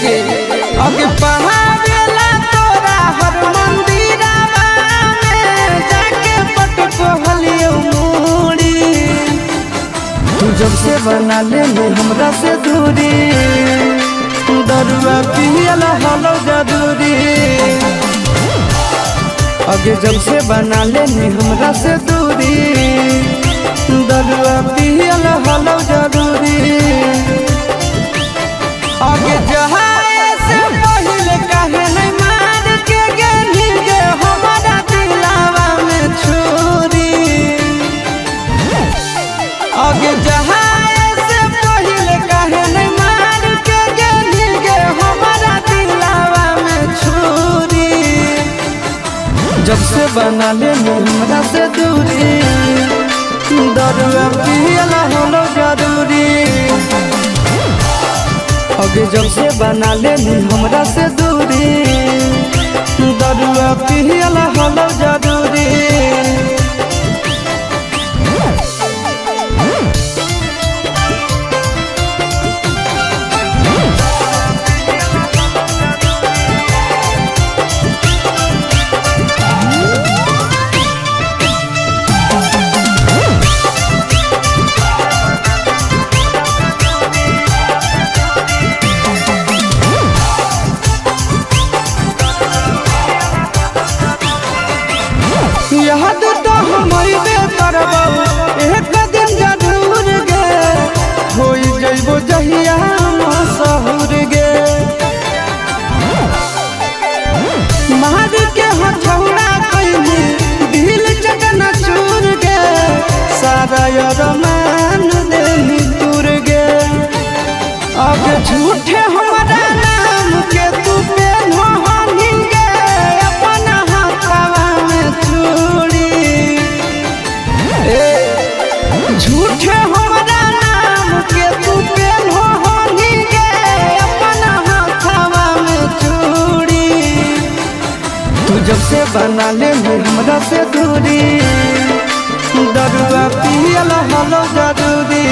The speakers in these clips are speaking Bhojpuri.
गे अगे पहाड़ेला तोरा हर मंदिरवा में जाके पट कहलियो मूड़ी। तू जब से बना ले हमरा से दूरी, दरुआ पियला हलो जदूरी। अगे जब से बना ले हमरा से दूरी, दरुआ पियला हलो जदूरी। आगे जहाए से पहले काहे नहीं मार के गेली गे हमारा दिलावा में छुरी। आगे जहाए से पहले काहे नहीं मार के गेली गे हमारा दिलावा में छुरी। जब से बना ले हमरा से दूरी, दरुआ पियला हलो जरूरी। अगे जब से बना ले हमरा से दूरी, दरुआ पियला हलो जरूरी। याद तो हमारी बेतरबा एक दिन जरूर गे, हो जइबो जहिया मशहूर गे। मार के हथौड़ा कैली दिल चकना चूर गे, सारा अरमान देली दूर गे। अब झूठे हमारा नाम के तू पेन्हो हनी गे, अपना हाथवा में चूड़ी। झूठे हमारा नाम के तू पेन्हो हनी गे, अपना हाथवा में चूड़ी। तू जब से बना ले हमरा से दूरी, दरुआ पियला हलो जरूरी।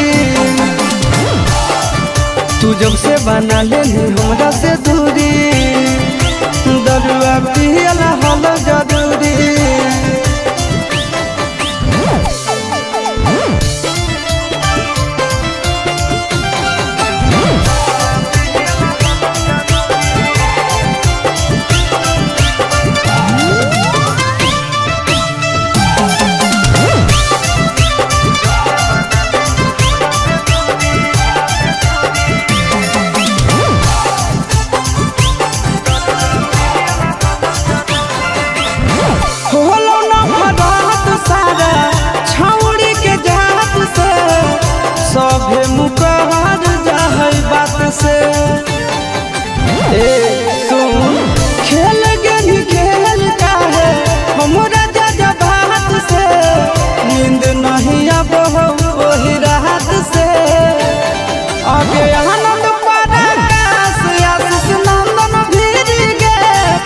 तू जब से बना ले हमरा से दूरी, दरुआ पियला हलो जरूरी। होलो न भरत सारा छौड़ी के जात से, सभे मुकहर जाहै बात से। सुन खेल गेली खेल काहे हमरा जज्बात से, नींद नहीं आबो ओही रात से। आगे आनंद पराकाश आशीष नंदन भीरी गे,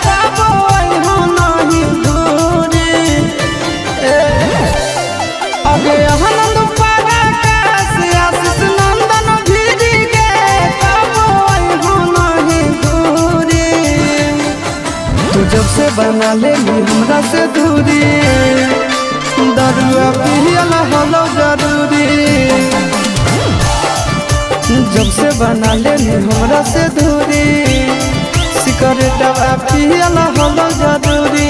पाबो अइहो नहीं दूरी। आगे आनंद पराकाश आशीष नंदन भीरी गे, पाबो अइहो नहीं दूरी। तू जब से बना ले हमरा से दूरी, दरुआ पियला हलो जरूरी। जब से बना ले हमरा से दूरी, सिकरेटवा पियला हलो जरूरी।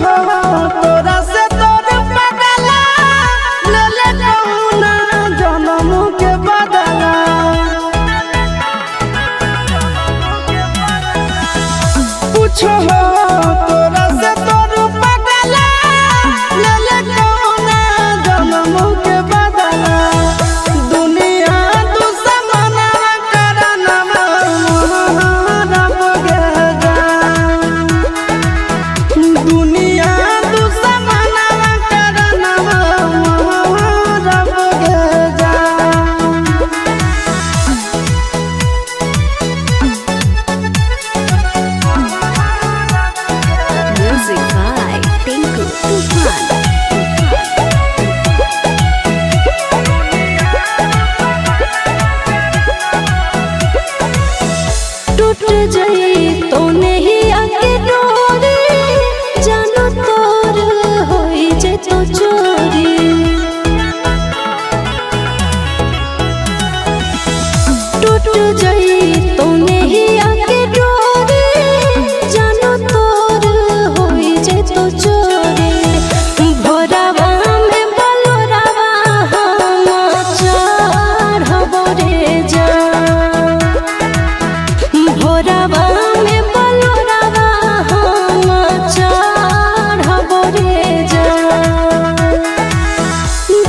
हो तोरा से तोर पगला ले ले कौना जन्म के बदला पूछो हो तोरा से तोर पगला ले ले कौना जन्म के बदला दुनिया दुश्मना करना रब गे दुनिया दुश्मना करना रब गे Music by Tinku Tufan. टूट जाई तो नहीं आके डोरी जानो तोर होई जे तो चोरी टूट जाई तो नहीं आके डोरी जानो तोर होई जे तो चोरी भोरावा में बलोरावा हम चढ़बो रे जा भोरावा में बलोरावा हम चढ़बो रे जा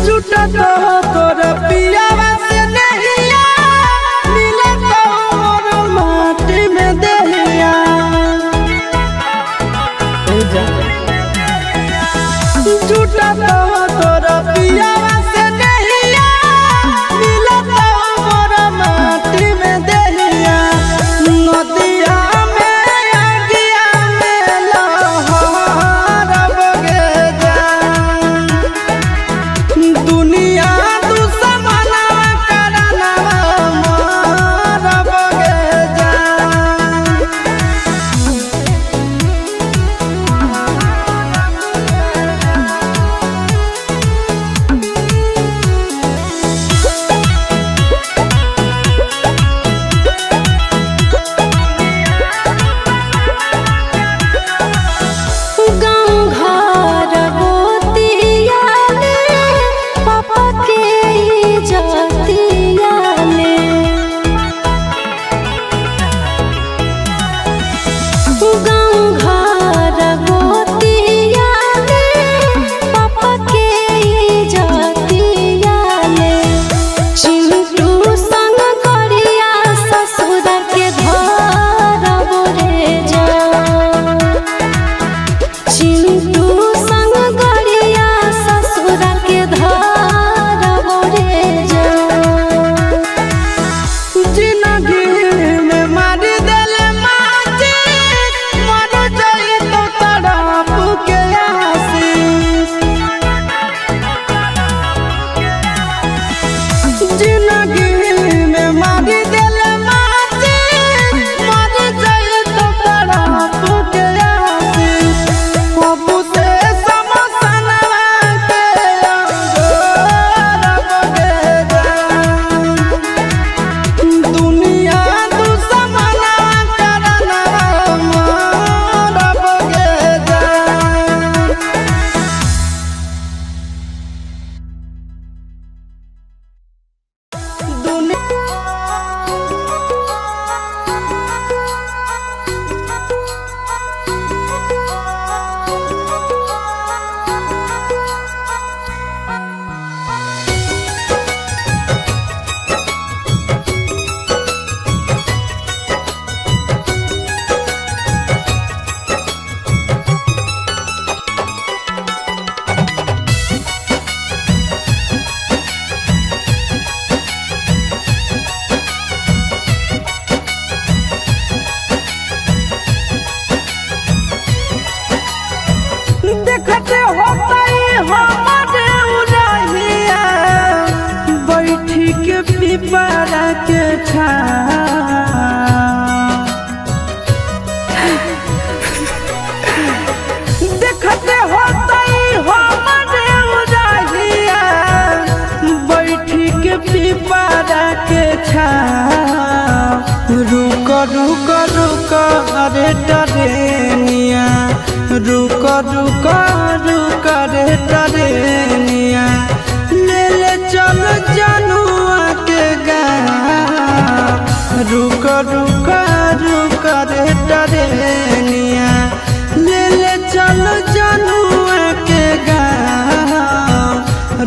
झूठा तो तोर पियावा से नहिया मिले तो मोर माटी में दहिया झूठा तो तोर पियावा से नहिया मिले तो मोर माटी में दहिया नदिया में आगिया में लहरब गे जान दुनिया दुश्मना करना रब गे जान गाँव घर गोतिया में पापा के इज्जतिया में गाँव घर गोतिया में पापा के इज्जतिया में चिंटू संग करिया ससुर के घर बोरे जा चिंटू संग गरिया ससुर के धार बोरे जा जिंदगी में मारी दिल माची मर जाई तो तड़प के आशीष जिंदगी में मारी दिल माची मर जाई तो तड़प के आशीष बाबू से समसना के रब गे जान दुनिया दुश्मना करना रब गे जान देखते होतई हमारे उरहिया बैठी के पिपरा के छा देखते होतई हमारे उरहिया बैठी के पिपरा के छा रुक रुक रुक अरे टरेनिया रुक रुका रुका रे टरेनिया ले ले चल जनुआ के गाँव। रुका रुका रुका रे टरेनिया ले ले चल जनुआ के गाँव।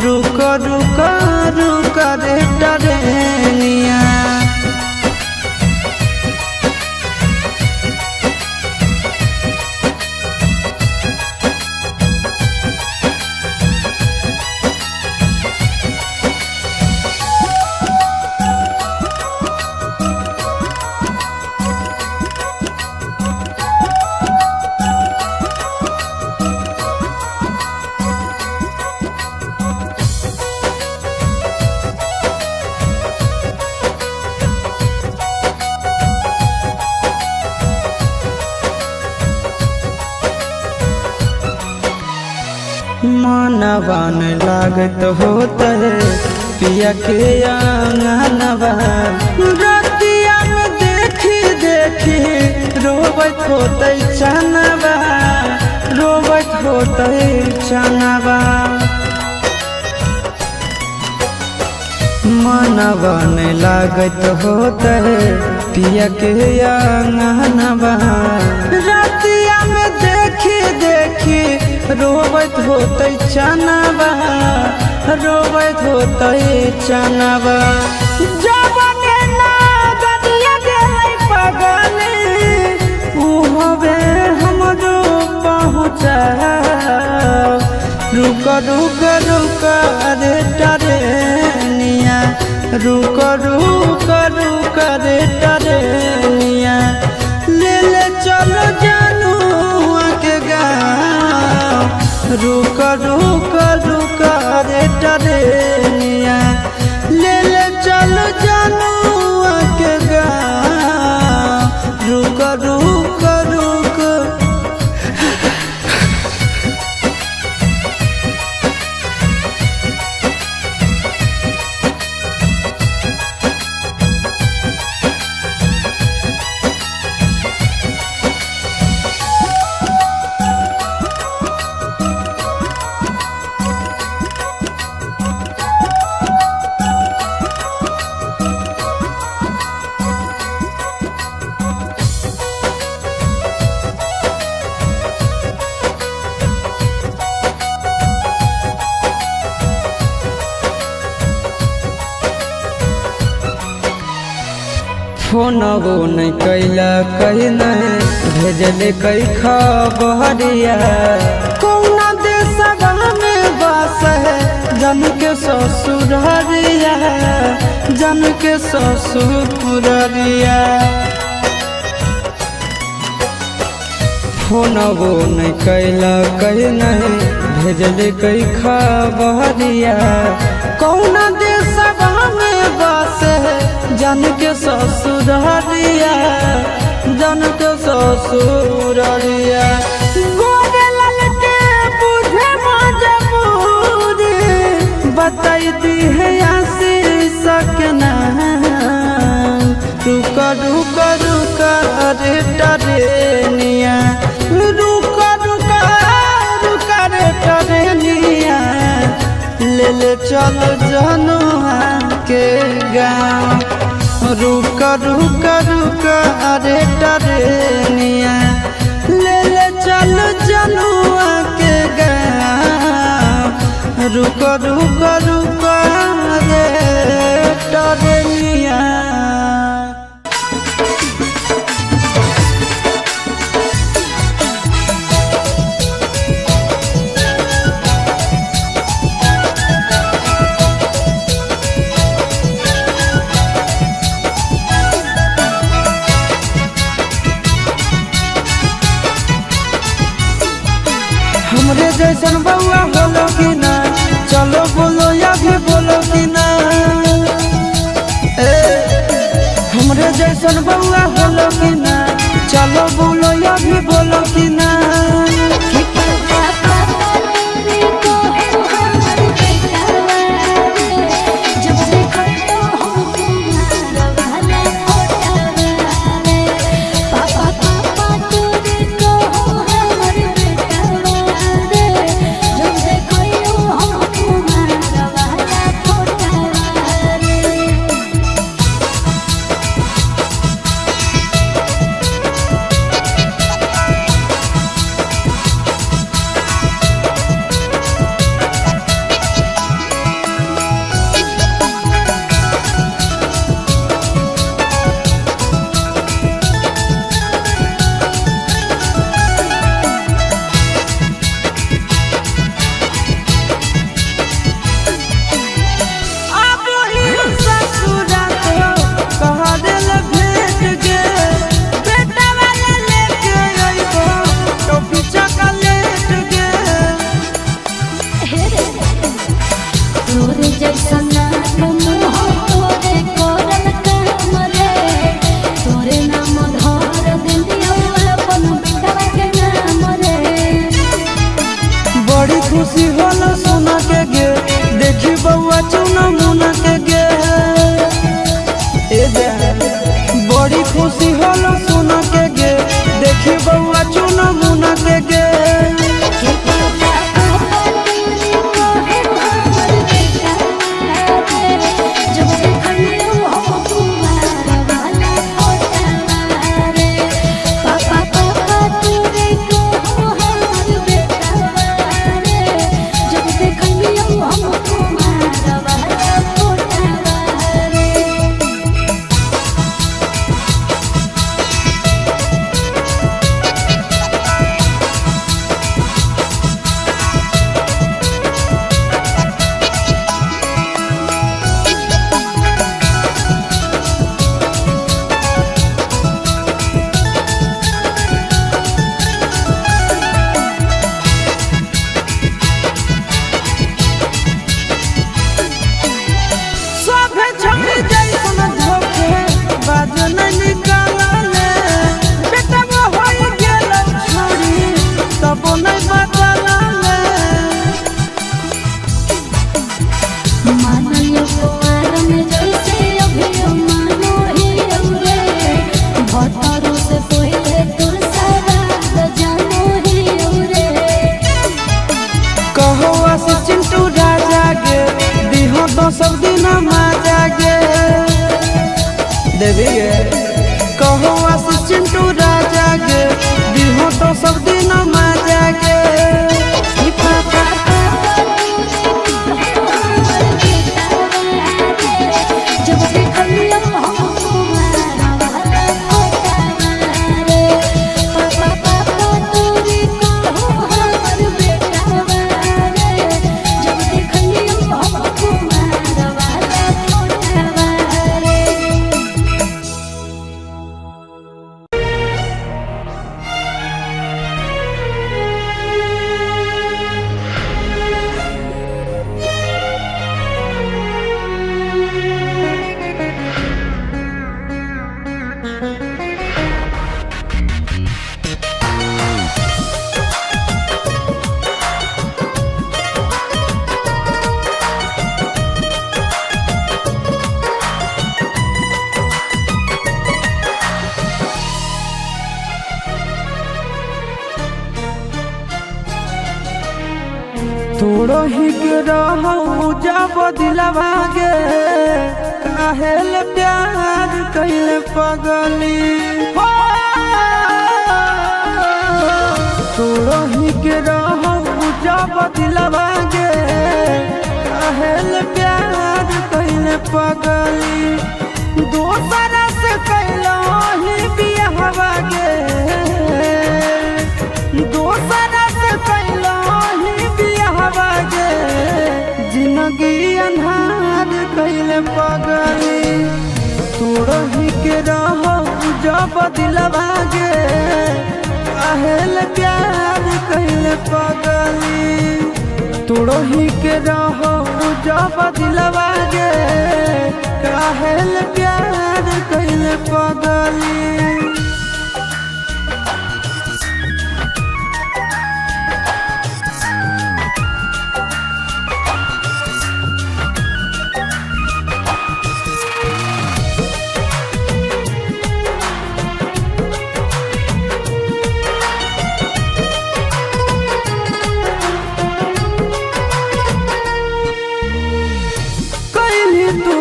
रुका रुका रुका रे टरेनिया। मनवन लागत होते पिया के आंगनवा। रतिया में देखी देखी रोबत होते चनवा रोबत होते चनवा। मनवन लागत होते पिया के आंगनवा। रतिया में देखी देखी रोबत होते चनवा रोबत होते चनवा। जबने ना गदिया गेलै पगले उहबे हमरो पहुँचा। रुक रुक रुक रे टरेनिया रुक रुक रुक रे टरेनिया ले ले चल जनुआ के गाँव। रुक रुक रुक रे टरेनिया ले ले चल जनुआ के गाँव। रुक रुक रुक। फोनवो नहीं कैला कहीं नहीं भेजले कई खबरिया। कौना देशवा में बस है जन के ससुररिया जन के ससुररिया। फोनवो नहीं कैला कहीं नहीं भेजले कई खबरिया। कौना देशवा में बस है जन के ससुररिया जन के ससुररिया। गोरे ललके बुझे मजबूरी बताई दी है आशीष के नाम। रुक रुक रुक रे टरेनिया रुक रुक रुक रे टरेनिया ले ले चल जनुआ के गाँव। रुक रुक रुक रे टरेनिया ले ले चल जनुआ के गाँव। रुक रुक रुक रे टरेनिया। हमरे जैसन बउआ बोलो कि ना चलो बोलो या भी बोलो कि ना। हमरे जैसन बउआ बोलो कि ना चलो बोलो या भी बोलो कि ना। पापा पापा तू देखो हमर बेटा। खुशी होला सोना के गे देखी बउआ चुना मुना के गे बड़ी खुशी होला सोना के गे देखी बउआ चुना मुना के गे सब दिन माजा गे देवी गे कहो आशीष चिंटू राजा गे दिहो तो सब दिन माजा गे तोड़ो ही के रहू जब दिलवा गे काहेल प्यार कैले पगली तोड़ो ही के रहू जब दिलवा गे काहेल प्यार कैले पगली दोसरा से कैलो ही बियाहवा गे दोसरा से कैलो जिंदगी अन्हार कैले पगली तोड़ही के रहो जब दिलवा गे काहेल प्यार कैले पगली तोड़ही के रहो जब दिलवा गे काहेल प्यार कैले पगली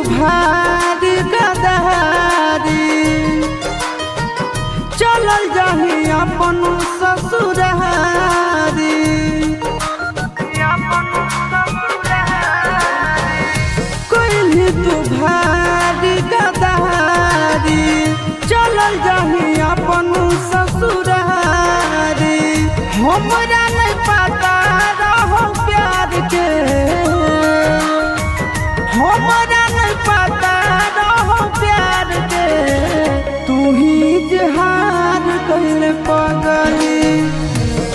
भारी गदारी चलल जाही अपन ससुरारी कोई तू भारी गदारी चलल जाही अपन ससुरारी हमरा नहीं पता रहो प्यार के हमरा पता रहो प्यार के तू ही जहार कैले पगली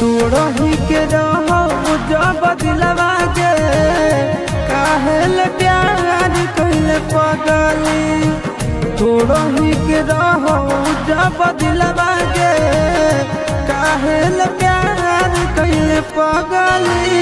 तोड़ही के रहो जब दिलवा गे काहेल प्यार कैले पगली तोड़ही के रहो जब दिलवा गे काहेल प्यार कैले पगली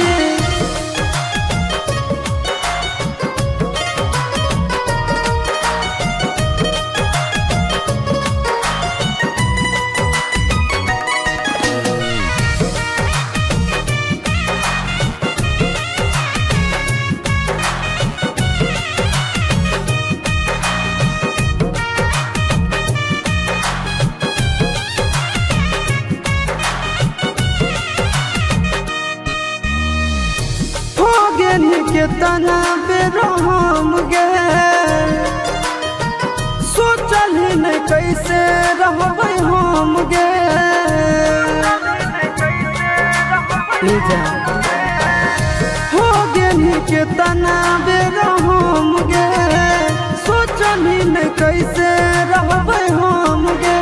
गेनी के तना बेरहम गे सोचल ही नहीं कैसे रहबै हम गे हो गेनी के तना बेरहम गे सोचल ही नहीं कैसे रहबै हम गे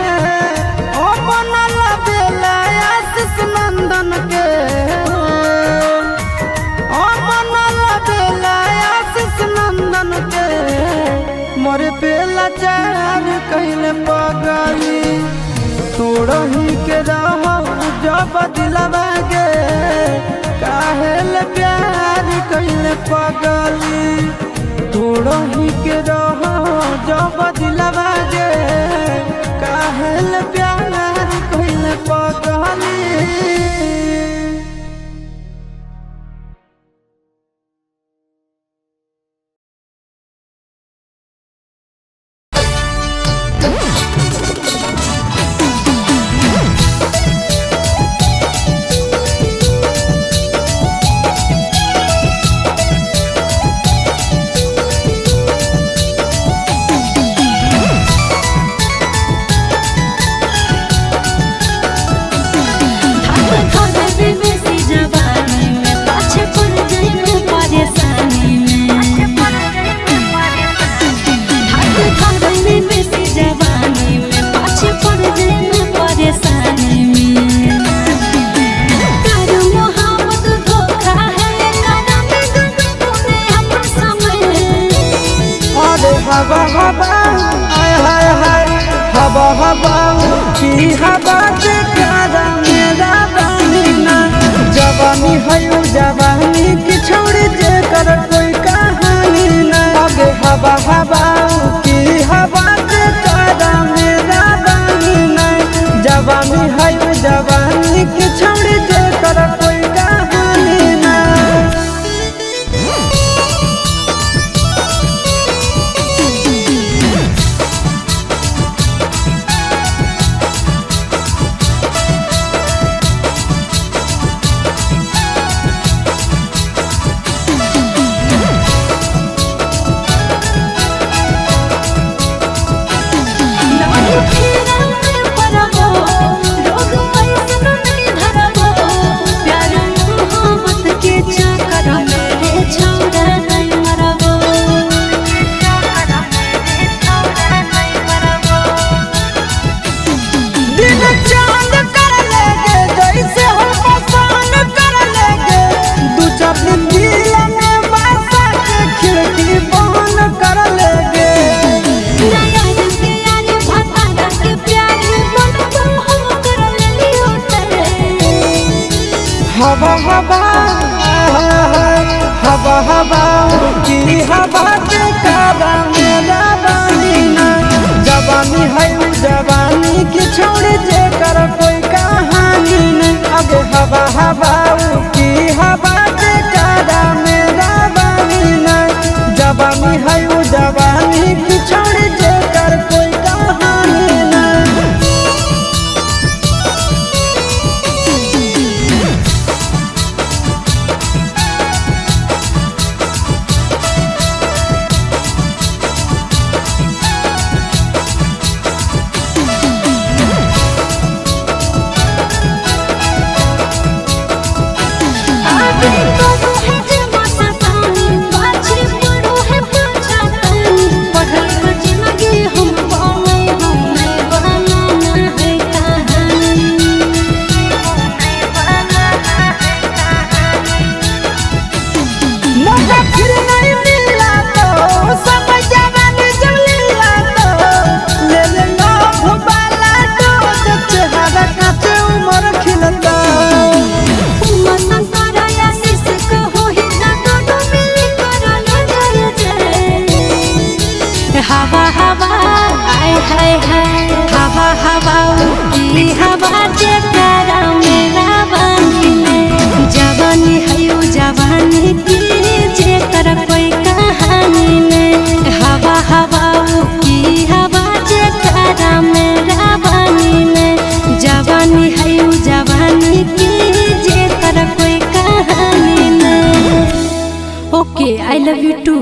अपन बेला आशीष नंदन के अपन बेला आशीष नंदन के मोरे पेला चार कहले पगली तोड़ही के रह जब दिलवा गे काहेल प्यार कहले पगली तोड़ही के रह जब दिलवा गे काहेल प्यार कहले पगली। हवा हवा आय हाय हाय हवा हवा की हवा से प्यारा मेरा बहना जवानी है जवानी की छोड़ जे कर कोई कहानी ना आगे हवा हवा की हवा से प्यारा मेरा बहना जवानी है जवानी की छोड़ जे कर कोई कहानी ना। हवा हवा हवा हवा की हवा के काबा मेरा बहना जवानी है जवानी की छोड़ जे कर कोई कहानी नहीं आगे हवा हवा की हवा के काबा मेरा बहना जवानी है जवानी की छोड़ जे कर कोई कहानी नहीं। Okay I love you too.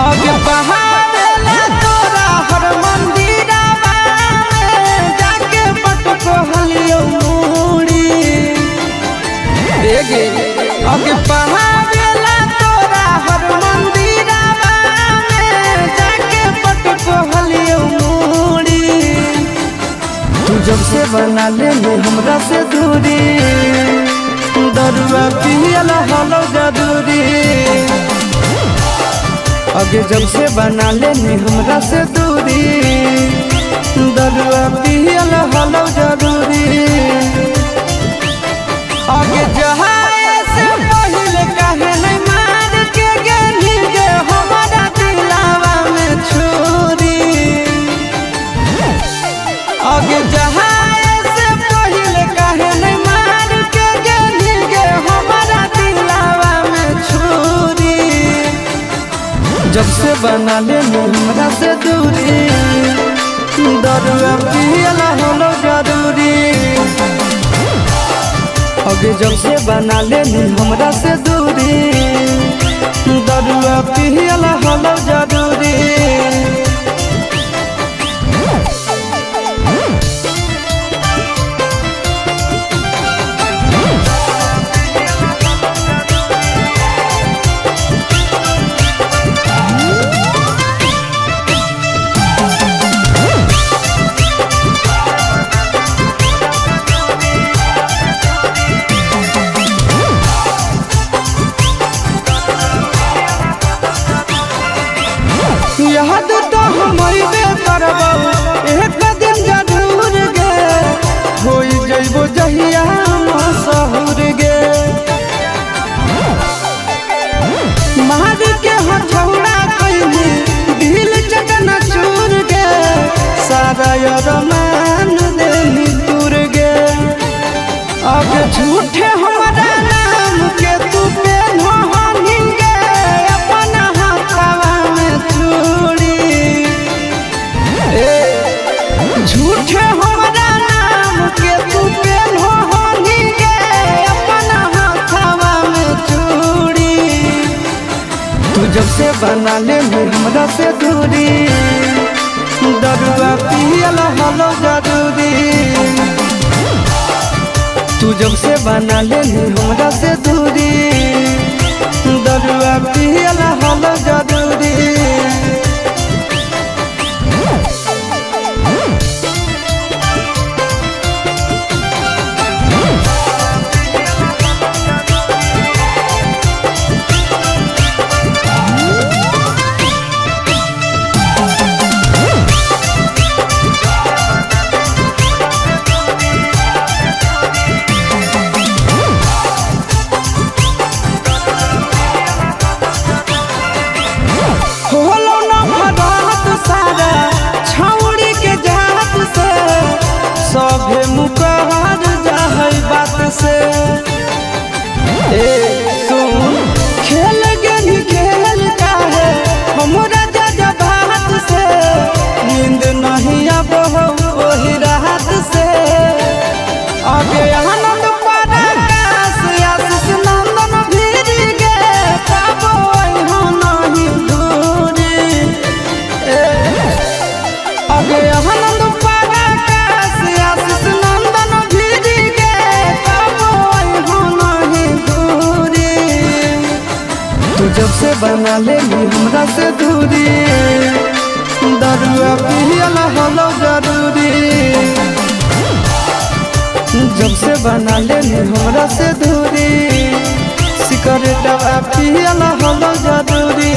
आगे बहावेला तोरा हर मंदिरवा में जाके पटको हलियो मूड़ी देगे। आगे बहावेला तोरा हर मंदिरवा में जाके पटको हलियो मूड़ी। तू जब से बना ले हमरा से दूरी, दरुआ पियला हलो जदूरी। आगे जब से बना लेनी हमरा से दूरी, दरुआ पियल हलो जरूरी। आगे जहाए से पहले कहे नहीं मार के गेली गे हमारा दिलावा में छुरी। आगे जहाए से पहले कहे नहीं मार के गेली गे हमारा दिलावा में छुरी। जब से बना ले हमरा से दूरी, दरुआ पियला हलो जरूरी। अगे जब से बना ले हमरा से दूरी, दरुआ पियला हलो जरूरी। याद तो हमारी करबो एक दिन जरूर गे, हो जइबो जहिया मशहूर गे। मार के हथौड़ा कैली दिल चकना चूर गे, सारा अरमान देली दूर गे। अब झूठे हमारा नाम के तू पेन्हो हनी गे, अपना हाथवा में चूड़ी। झूठे हमारा नाम के तू पेन्हो हनी गे, अपना हाथवा में चूड़ी। तू जब से बना ले हमरा से दूरी, दरुआ पियला हलो जरूरी। तू जब से बना ले हमरा से दूरी, दरुआ पियला हलो जरूरी। होलो न भरत सारा छौड़ी के जात से, सभे मुकहर जाहै बात से। सुन खेल गेली खेल काहे हमरा जज्बात से, नींद नहीं आबो ओही रात से। आगे आनंद पराकाश आशीष नंदन भीरी गे, पाबो अइहो नहीं दूरी। आगे आनंद पराकाश आशीष नंदन भीरी गे, पाबो अइहो नहीं दूरी। तू जब से बना ले हमरा से दूरी, दरुआ पियला हलो जरूरी। जब से बना ले हमरा से दूरी, सिकरेटवा पियला हलो जरूरी।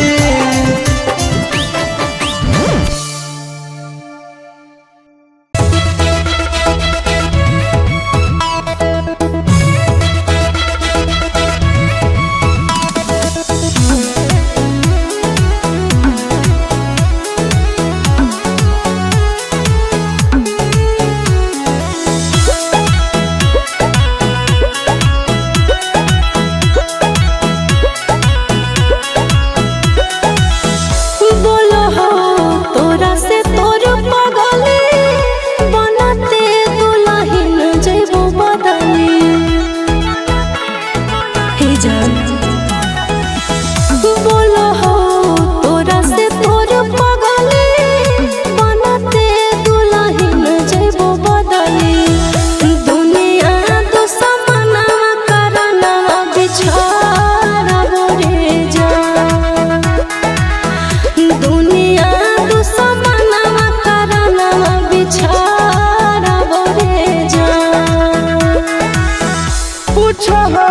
पूछो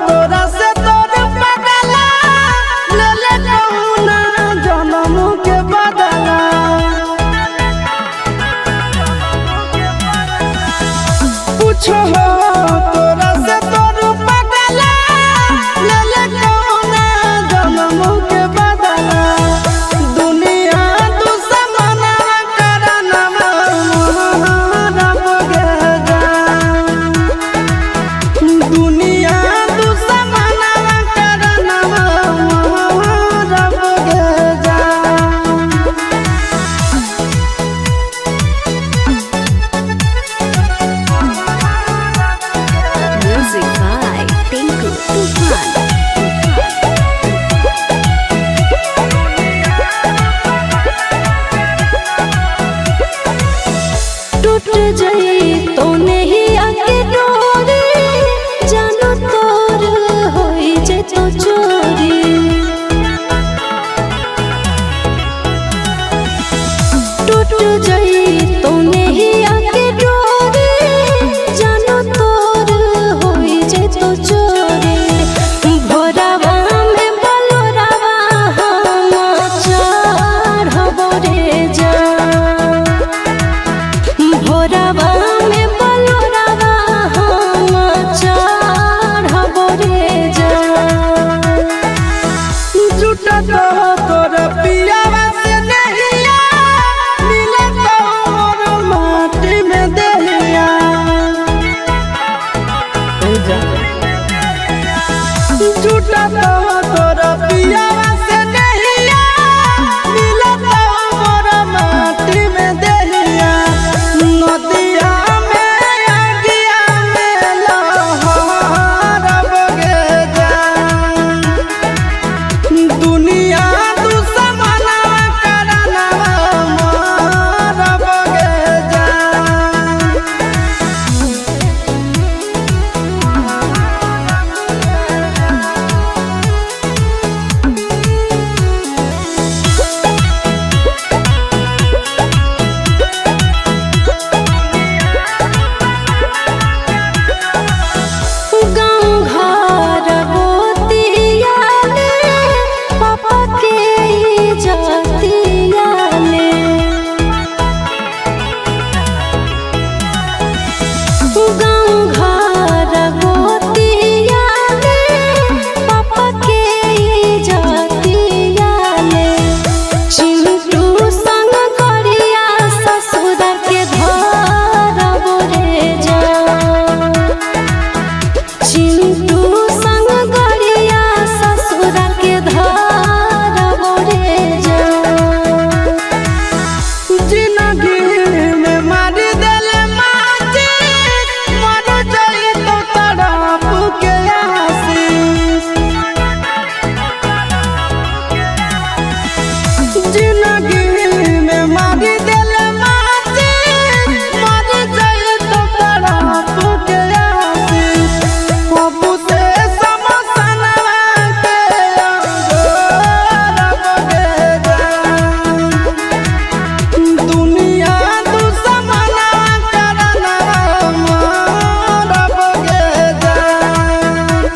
तोरा से तोर पगला ले ले कौना जन्म के बदला पूछो तोरा से तोर पगला ले ले कौना जन्म के बदला दुनिया दुश्मना करना रब गे दुनिया दुश्मना करना रब गे Music by Tinku Tufan. टूट जाई तो नहीं आके डोरी जानो तोर होई जे तो चोरी टूट जाई तो नहीं आके डोरी जानो तोर होई जे तो चोरी भोरावा में बलोरावा हम चढ़बो रे जा भोरावा में बलोरावा हम चढ़बो रे जा झूठा तो तोर पियावा से नहिया मिले तो मोर माटी में देहिया झूठा तो तोर पियावा से नहिया मिले तो मोर माटी में देहिया नदिया में आगिया में लहरब गे जान दुनिया दुश्मना करना रब गे जान गाँव घर गोतिया में पापा के इज्जतिया में गाँव घर गोतिया में पापा के इज्जतिया में चिंटू संग करिया ससुर के धरबो रे जा चिंटू संग गरिया ससुर के धरबो रे जा जिंदगी में मारी देले माची मर जाई तो तड़प के आशीष जिंदगी में मारी देले माची मर जाई तो तड़प के आशीष बाबू से समसना के रब गे जान दुनिया दुश्मना करना रब गे जान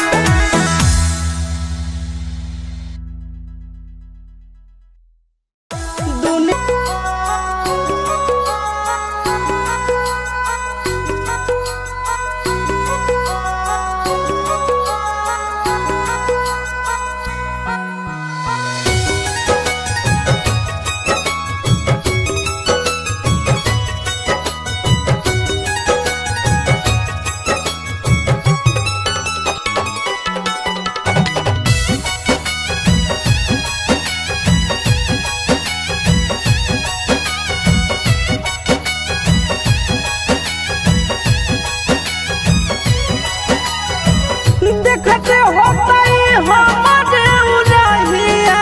देखते होतई हमारे उरहिया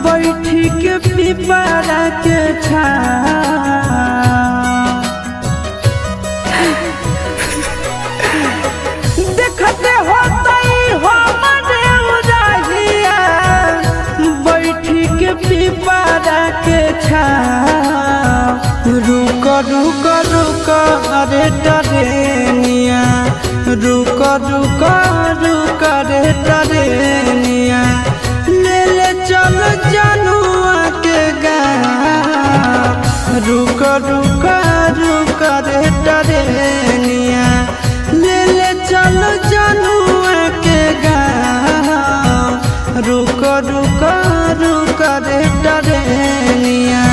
बैठी के पिपरा के छा देखते होतई हमारे उरहिया बैठी के पिपरा के छा रुक रुक रुक अरे टरेनिया रुक रुका रुका रे टरेनिया ले ले चल जनुआ के गाँव। रुका रुका रुका रे टरेनिया ले ले चल जनुआ के गाँव। रुका रुका रुका रे टरेनिया।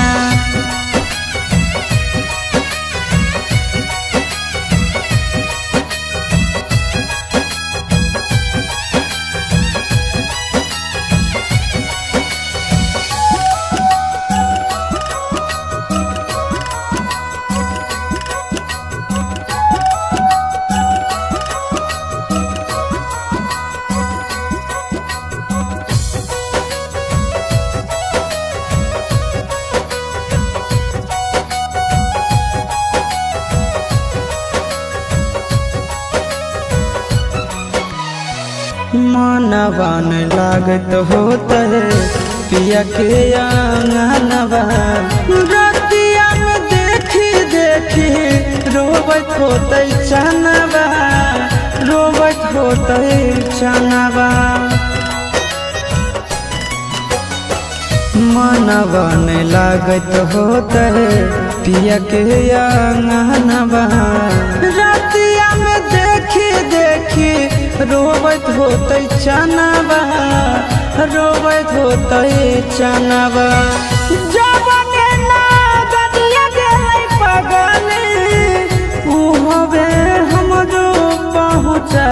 मनवन लागत होते पिया के आंगनवा। रतिया में देखी देखी रोबत होते चनवा रोबत होते चनवा। मनवन लागत होते पिया के आंगनवा। रतिया में देखी देखी रोबत होते चनवा रोबत होते चनवा। जबने ना गदिया गेलै पगले उहबे हमरो पहुँचा।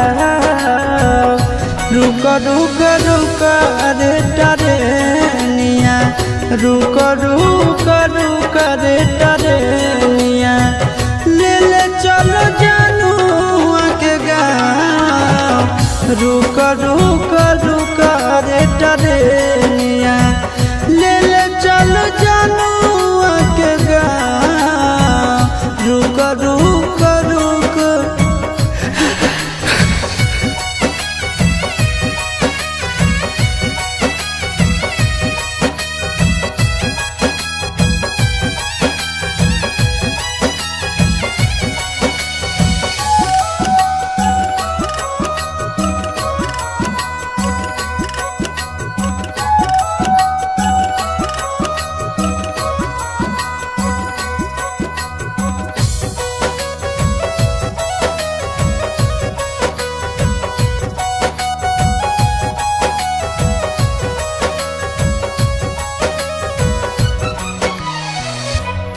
रुका रुका रुका रे टरेनिया रुका रुका रुका रे टरेनिया ले ले चलो जनुआ के गाँव। रुका रुका रुका रे टरेनिया ले ले चलो जनुआ के गाँव। रुका रुका रुका।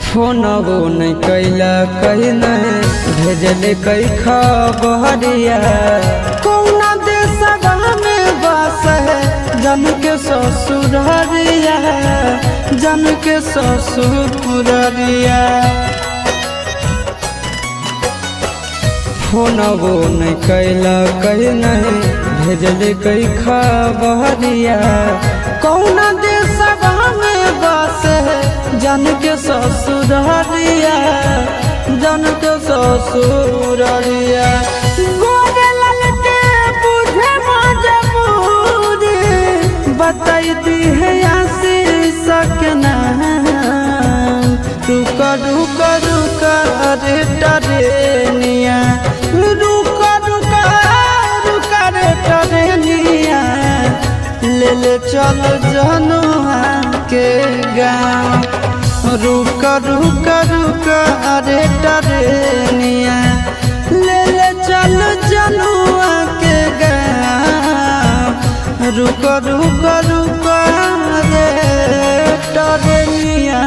फोनबो नहीं कैला कहीं नहीं भेजले कई खबरिया। कौना देशवा में बस है जन के ससुररिया जन के ससुररिया। फोनबो नहीं कैला कहीं नहीं भेजले कई खबरिया। कौना देशवा में बस है जन के ससुररिया जन के ससुररिया। गोरे ललके बुझे मजबूरी बताई दी है आशीष के नाम। रुका रुका रुका रे टरेनिया रुका रुका रुका रे टरेनिया ले ले चल जनुआ के गाँव। रुका रुका रुका रे टरेनिया ले ले चल जनुआ के गाँव। रुका रुका रुका रे टरेनिया।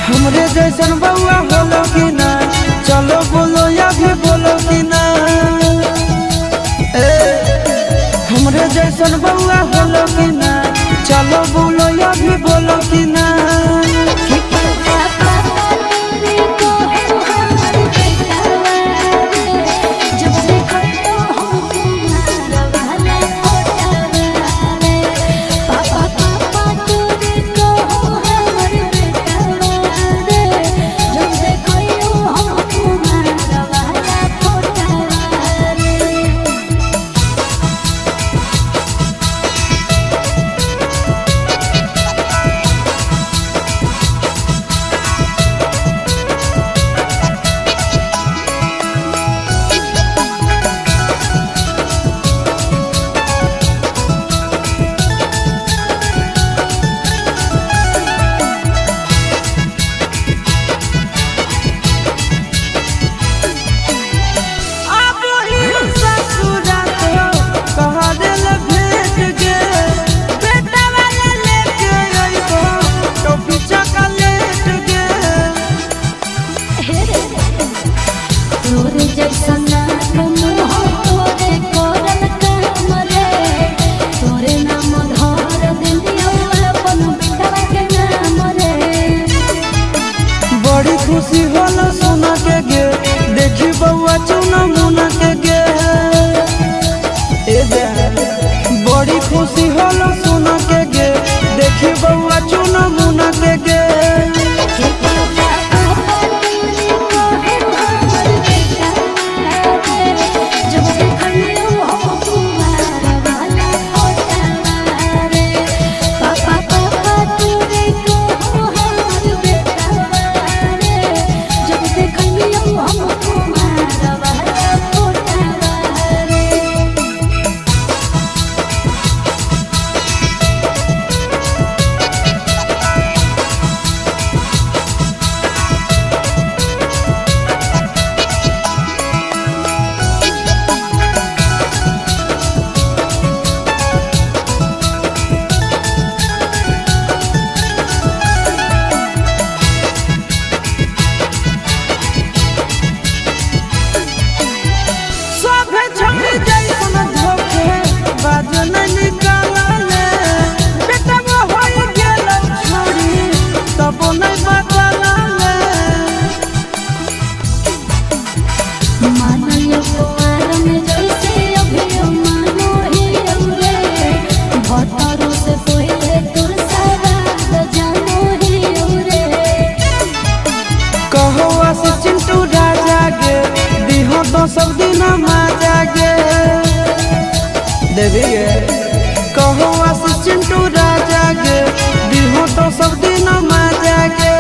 हमरे जैसन बउआ होलो कि ना चलो बोलो या भी बोलो कि ना। हमरे जैसन बउआ होलो कि ना चलो बोलो या भी बोलो कि ना। पापा पापा तू देखो हमर बेटा। खुशी होला सोना के गे देखी बउआ चुना मुना के गे बड़ी खुशी होला सोना के गे देखी बउआ चुना मुना के गे सब दिन माजा गे देवी गे कहो आशीष चिंटू राजा गे दिहो तो सब दिन माजा गे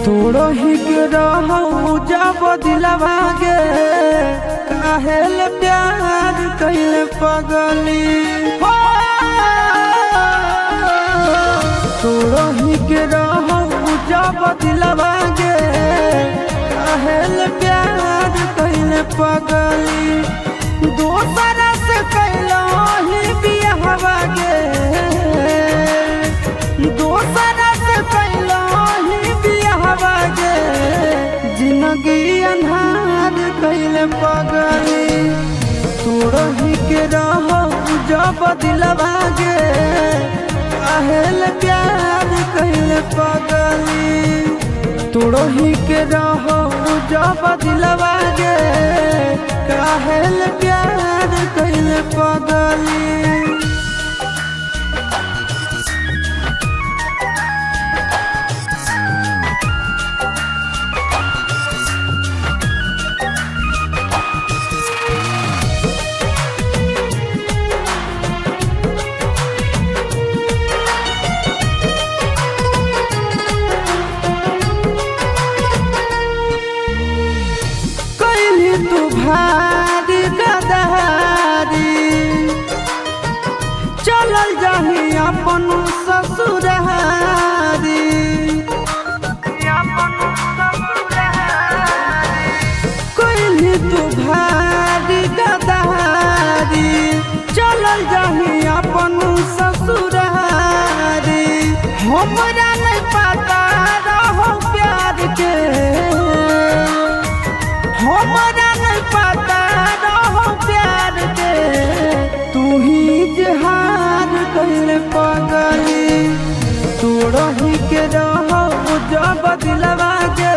तोड़ो ही के रहू जब दिलवा गे काहेल प्यार कैले पगली तोड़ो ही के रहू जब दिलवा गे काहेल प्यार कैले पगली दोसरा से कैलो ही बियाहवा गे दोसरा से कैलो जिंदगी अन्हार कैले पगली तोड़ही के रहो जब दिलवा गे काहेल प्यार कैले पगली तोड़ही के रहो जब दिलवा गे काहेल प्यार कैले पगली भारी गदारी चलल जाही अपन ससुरारी कोई तू भारी गदारी चलल जाही अपन ससुरारी हमरा नहीं पता रहो प्यार के हमरा पता रहो प्यार के तू ही जहार कैले पगली तोड़ही के रहो जब दिलवा गे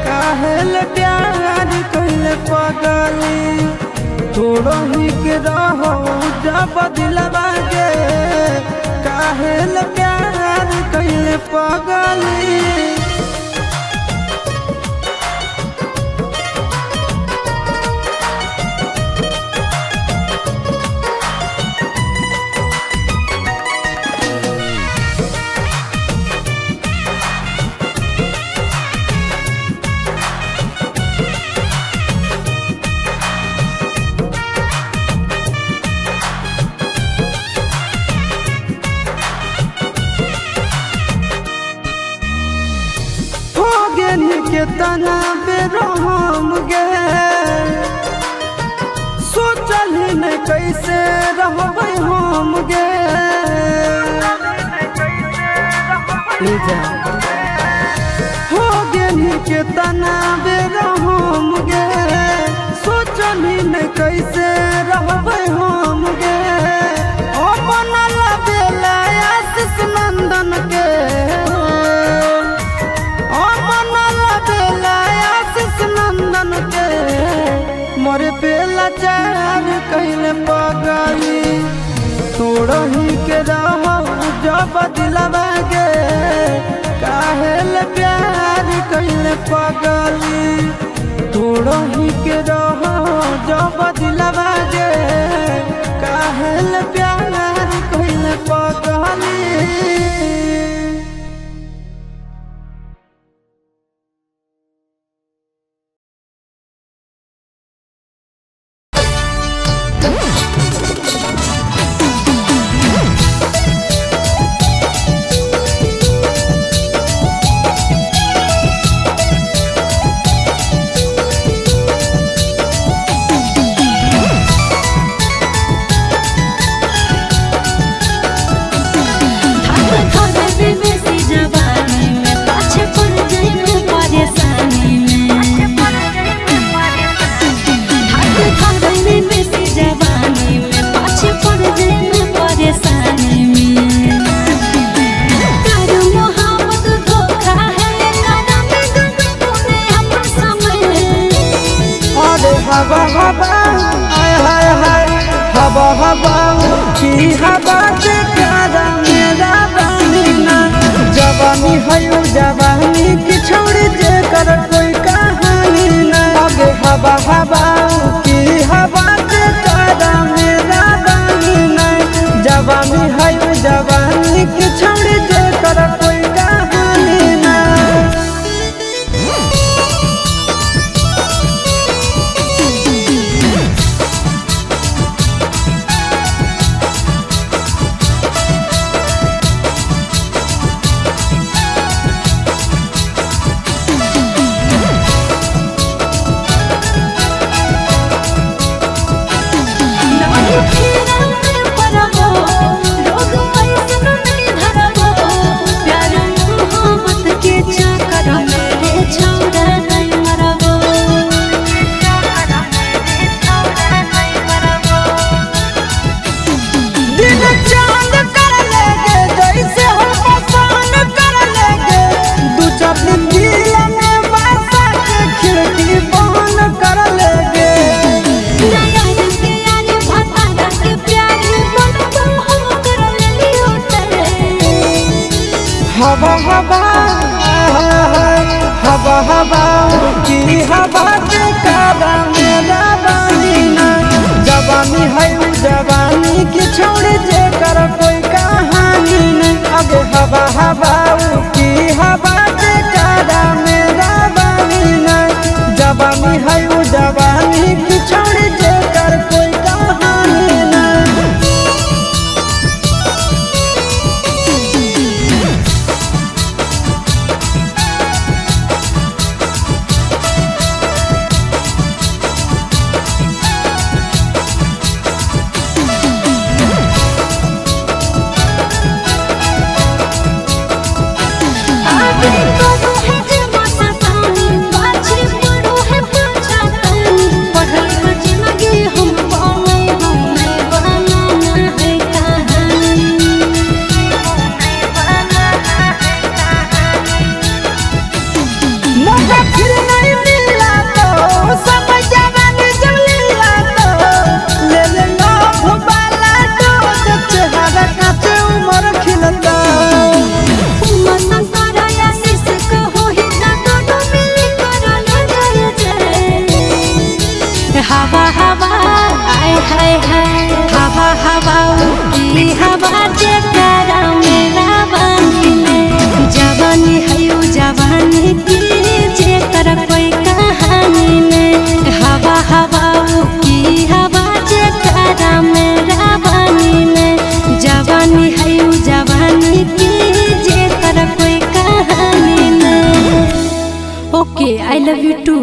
काहेल प्यार कैले पगली तोड़ही के रहो जब दिलवा गे काहेल प्यार कैले पगली केतना बेर हम गे सोचल ही नहीं कैसे रहबै हम गे हो गेली केतना बेर हम गे सोचल ही नहीं कैसे रहबै हम गे अपन बेला आशीष नंदन के नंदन के मोरे पेला चार कहले पगली तोड़ही के रह जब दिलवा गे काहेल प्यार कहले पगली तोड़ही के रह जब दिलवा गे काहेल प्यार कहले पगली। हवा हवा आय हाय हाय हवा हवा की हवा से प्यारा मेरा बहना जवानी है जवानी की छोड़ जे कर कोई कहानी ना आगे हवा हवा की हवा से प्यारा मेरा बहना जवानी है जवानी की छोड़ जे कर कोई कहानी ना। हवा हवा हवा हवा की हवा के कारा मेरा बहना जवानी है जवानी की छोड़ जे कर कोई कहानी नहीं आगे हवा हवा की हवा के कारा मेरा बहना जवानी है जवानी की छोड़ जे कर कोई कहानी नहीं। I love you too.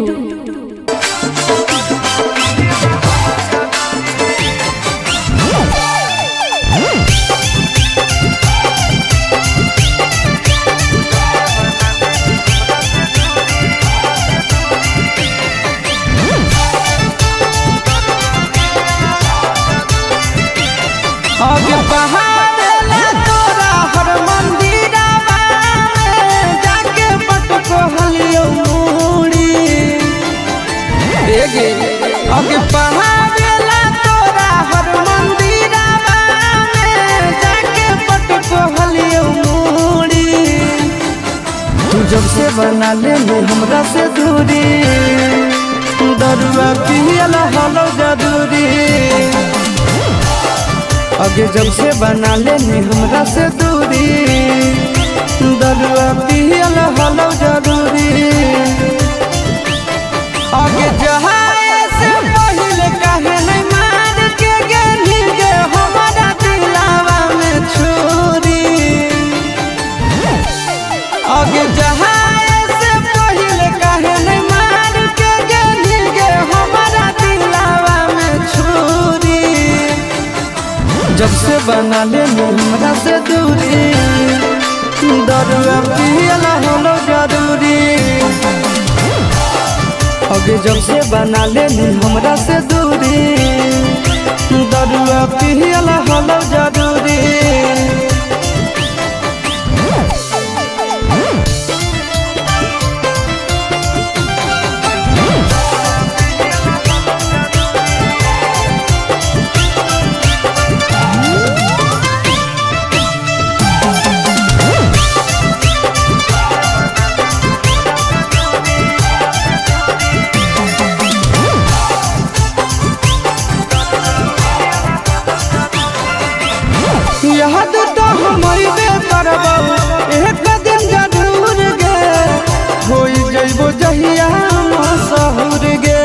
आगे बहावेला तोरा हर मंदिरवा में जाके पटको हलियो मूड़ी एगे। आगे बहावेला तोरा हर मंदिरवा में जाके पटको हलियो मूड़ी। तू जब से बना ले हमरा से दूरी, दरुआ पियला हलो जदूरी। आगे जब से बना लेनी हमरा से दूरी, दरुआ पियल हलो जरूरी। आगे जहाए से पहले कहे नहीं मार के गेली गे हमारा दिलावा में छुरी। आगे जहाए से पहले कहे नहीं मार के गेली गे हमारा दिलावा में छुरी। जब से बना ले हमरा से दूरी, दरुआ पियला हलो जरूरी। अगे जब से बना ले हमरा से दूरी, दरुआ पियला हलो जरूरी। याद तो हमारी बेपरवा एक दिन जरूर गे होई जइबो जहिया मशहूर गे।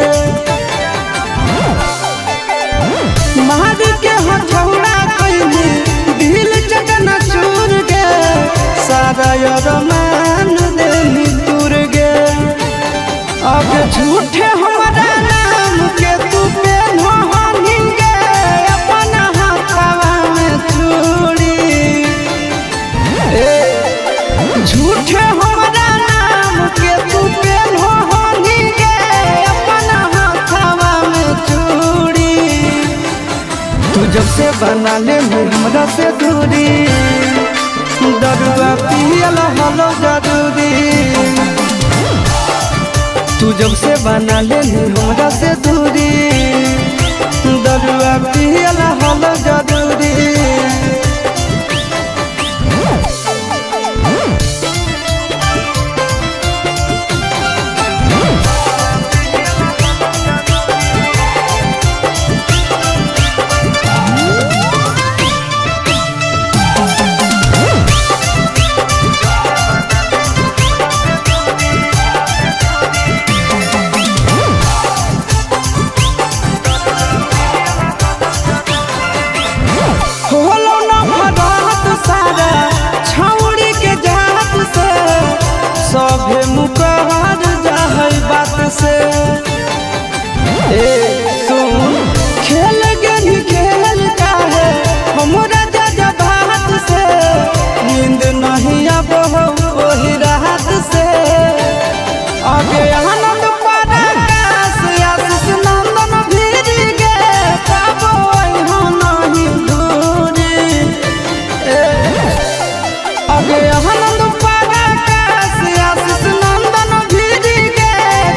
मार के हथौड़ा कइली दिल चकना चूर गे, सारा अरमान देली दूर गे। अब झूठे हमारा नाम के तू पेन्हो हनी गे अपना हाथवा में चूड़ी। झूठे हमारा नाम के तू पेन्हो हनी गे अपना हाथवा में चूड़ी। तू जब से बना ले हमरा से दूरी, दरुआ पियला हलो जरूरी। तू जब से बना ले हमरा से दूरी, दरुआ पियला हलो जरूरी। होलो न भरत सारा छौड़ी के जात से, सभे मुकहर जाहै बात से। सुन खेल गेली खेल काहे हमरा जज्बात से, नींद नहीं अब ओही रात से। आगे आनंद पराकाश आशीष नंदन भीरी गे पाबो यहाँ नहीं दूरी। आगे आनंद पराकाश आशीष नंदन भीरी गे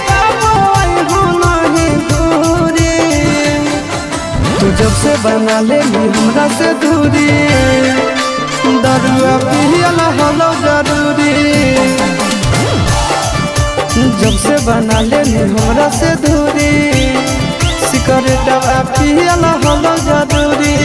पाबो यहाँ नहीं दूरी। तू जब से बना ले हमरा से दूरी, दरुआ पियला हलो जरूरी। जब से बना ले हमरा से दूरी, सिकरेटवा पियला हलो जरूरी।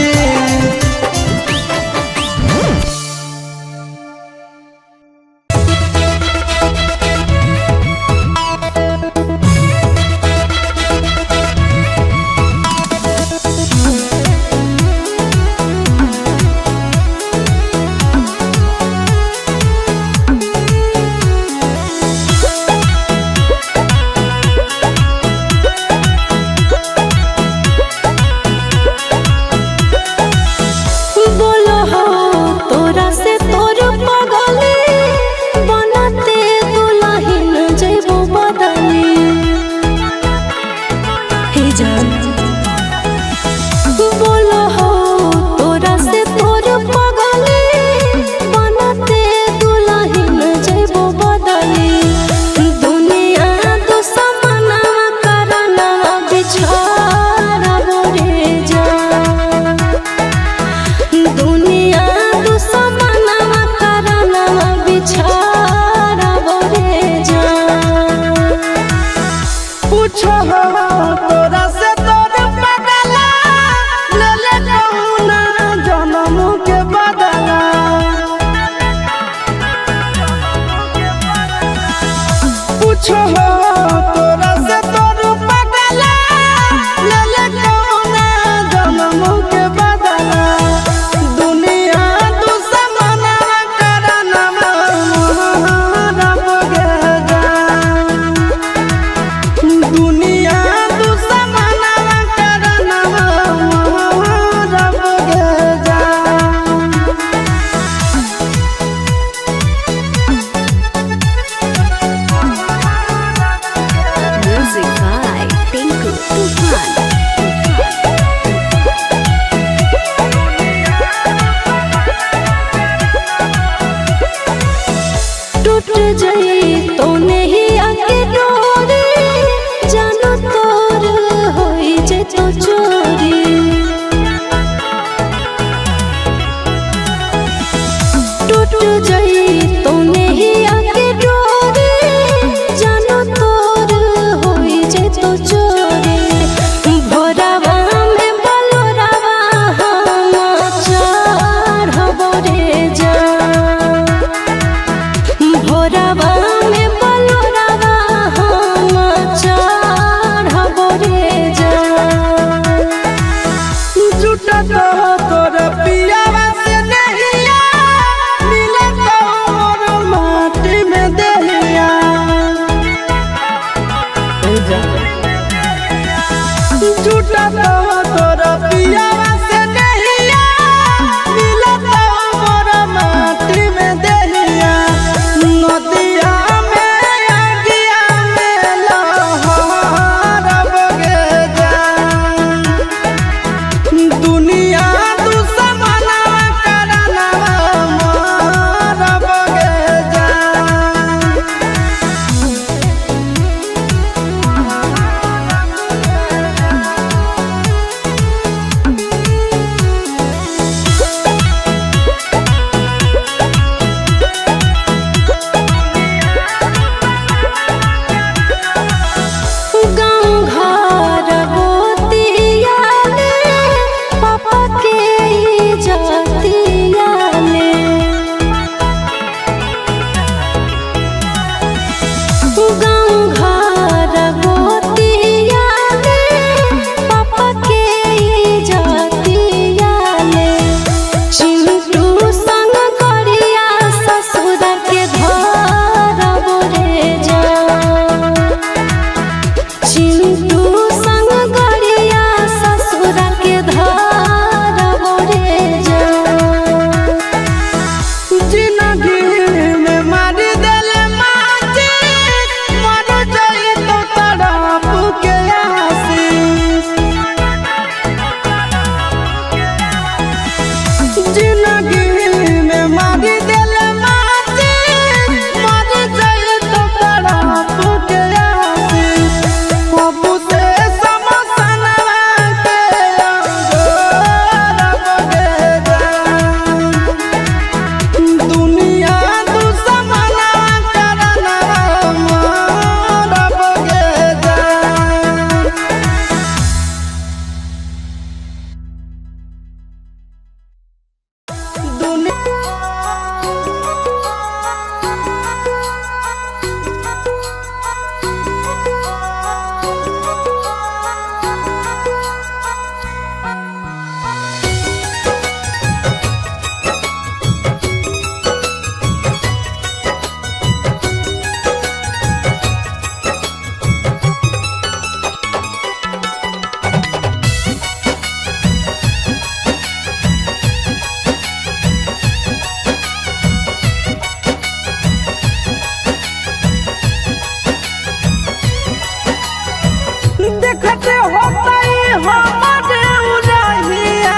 देखते होतई हमारे उड़हिया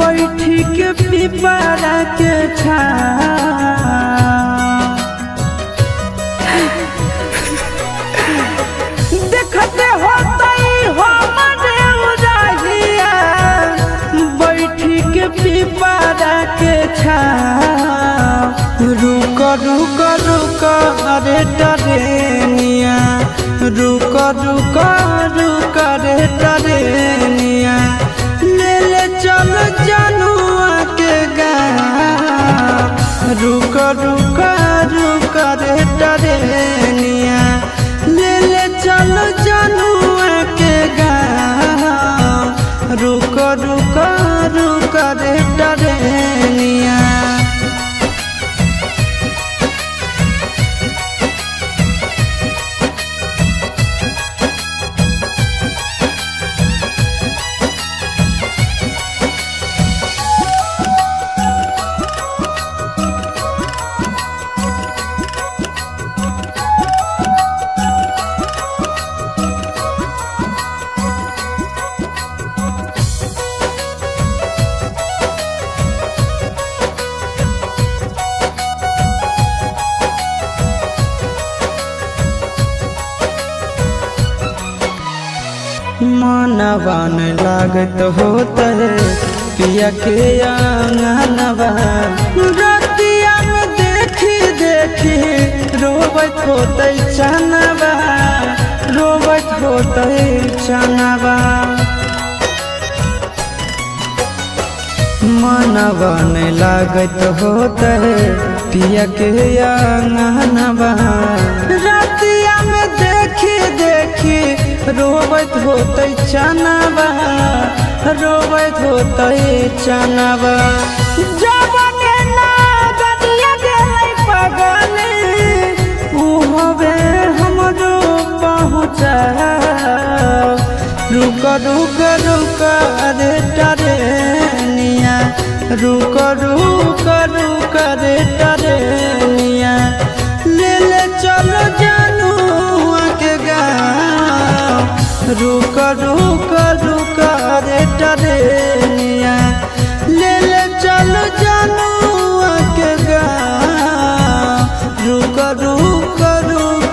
बैठी के पिपरा के देखते होतई हमारे उड़हिया बैठी के पिपरा के रुक रुक रुक अरे टरेनिया रुक रुक रुक रे टरेनिया ले ले चल जनुआ के गाँव रुक रुक रुक रे टरेनिया ले ले चल जनुआ के गाँव रुक रुक रुक रे टरेनिया। मनवन लागत होता है पिया के आंगनवा रतिया में देखी देखी रोबत होते चनवा रोबत होते चनवा मनवन लागत होता है पिया के आंगनवा रतिया में देखी देखी रोबत होते चनवा रोबत होते चनवा जबने ना गदिया गेलै पगले उ हवे हमरो पहुँचा रुक रुक रुक रे टरेनिया रुक रुक रुक रे टरेनिया ले ले चलो जनुआ के गाँव रुक रुक रुक रे टरेनिया ले ले चलो जनुआ के गाँव रुक रुक रुक।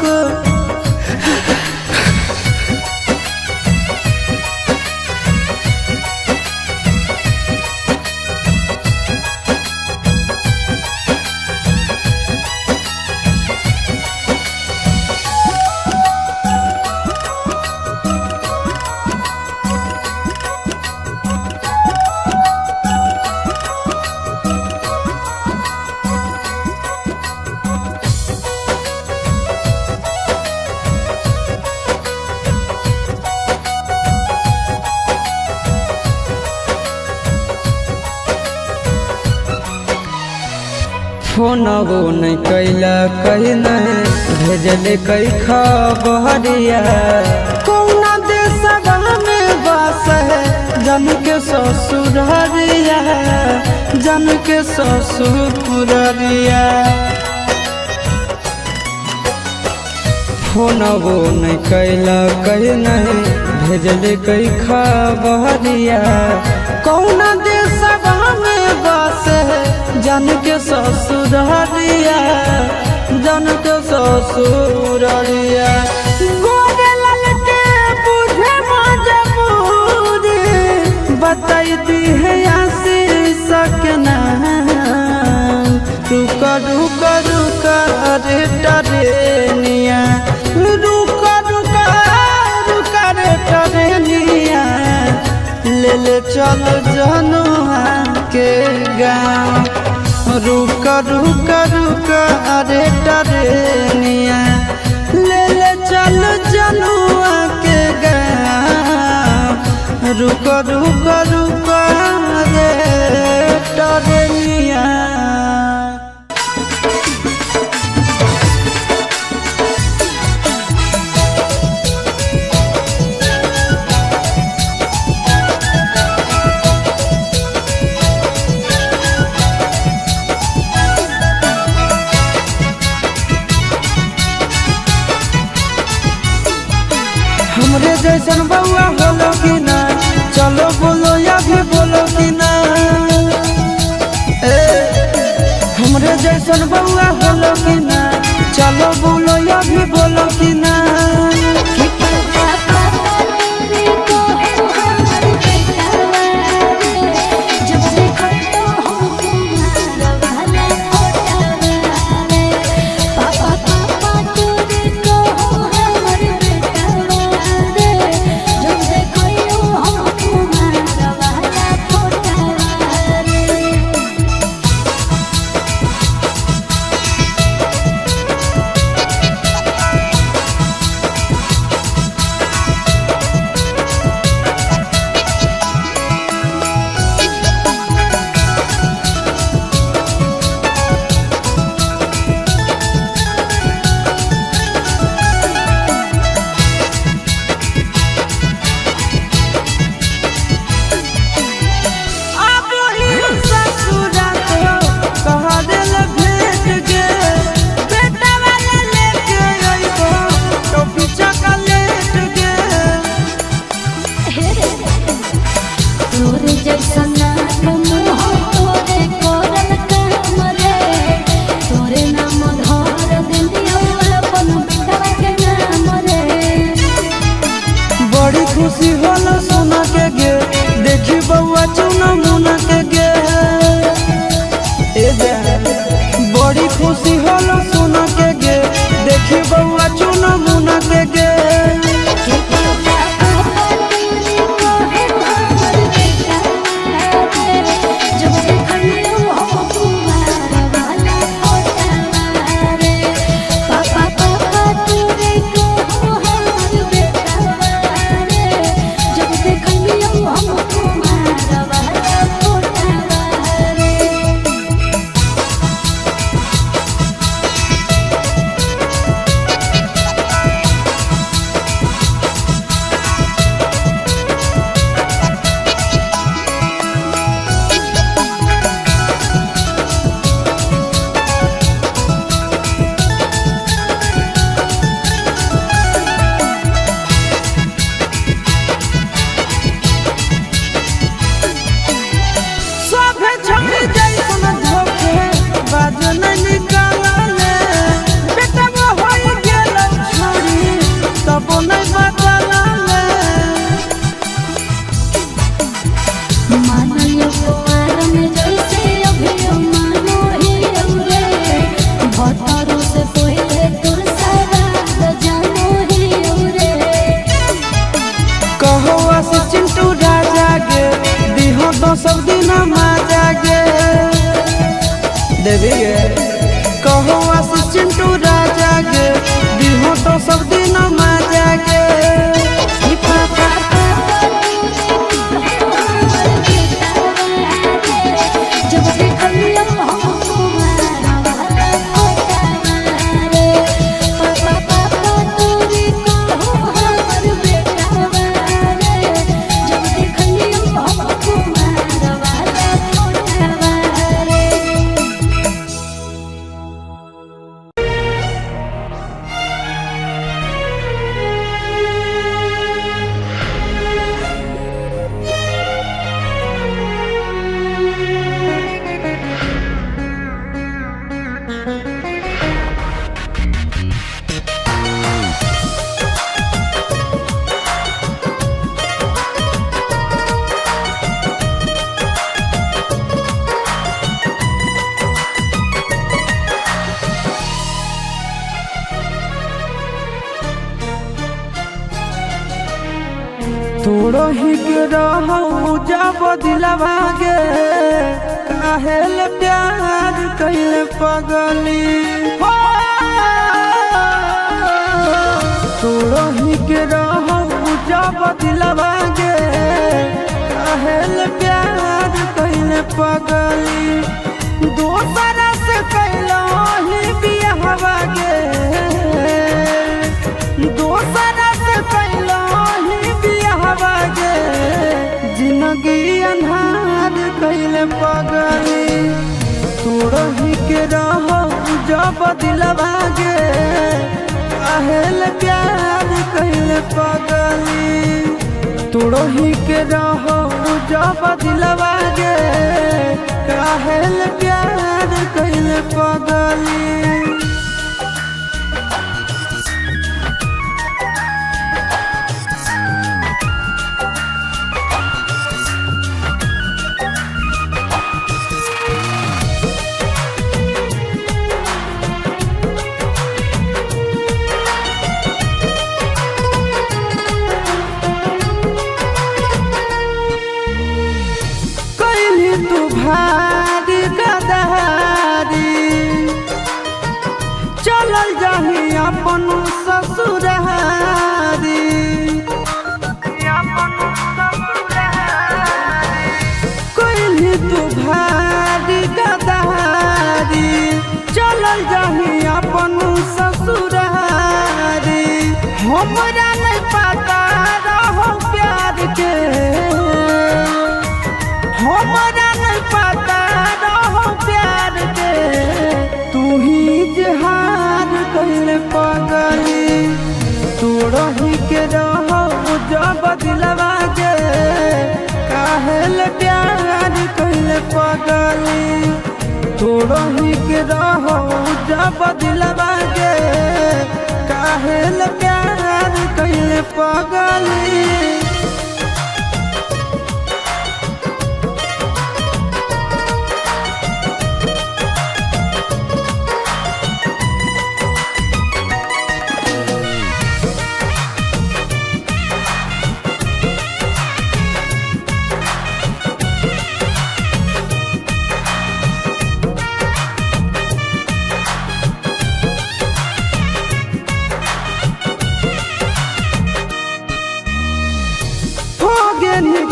फोनवो नहीं कैला कहीं नहीं भेजले कई खबरिया कौना देशवा में बस है जन के ससुररिया जन के ससुररिया फोनवो नहीं कैला कहीं नहीं भेजले कई खबरिया कौना देशवा में बस है जन के ससुररिया जन के ससुररिया गोरे लाल के बुझे मजबूरी बताई दी है आशीष के नाम रुक रुक रुक रे टरेनिया रुक रुक रुक रे टरेनिया ले ले चल जनुआ के गाँव रुक रुक रुक अरे टरेनिया ले ले चल जनुआ के गाँव रुक रुक रुक अरे टरेनिया। हमरे जैसन बउआ होलो कि ना, चलो बोलो या भी बोलो कि ना। हमरे जैसन बउआ होलो कि ना, चलो बोलो या भी बोलो कि ना। खुशी होला सोना के गे, देखी बउआ चुना मुना के गे। बड़ी खुशी होला सोना के गे, देखी बउआ चुना मुना के गे। सब दिन माजा गे देवी गे, कहो आशीष चिंटू राजा गे, दिहो तो सब दिन माजा गे। तोड़ो ही गिरहू जब दिलवा गे, काहेल प्यार कैले पगली। तोड़ो ही गिरहू जब दिलवा गे, काहेल प्यार कैले पगली। दोसरा से कैलो ही बियाहवा गे, दोसरा से कैलो ही बियाहवा गे। जिंदगी अन्हार कैले पगली। तोड़ो ही के रहो जब दिलवा गे, काहेल प्यार कैले पगली तोड़ो ही के रहो जब दिलवा गे काहेल प्यार कैले पगली तू भारी गदहारी चलल जाही अपन ससुरारी कोई तू भारी गदहारी चलल जाही अपन ससुरारी हमरा नहीं पता रहो प्यार के हमरा नहीं पता रहो प्यार के तू ही जहार कैले पगली तोड़ो ही के रहो जब दिलवा गे काहेल प्यार कैले पगली तोड़ो ही के रहो जब दिलवा गे काहेल प्यार कैले पगली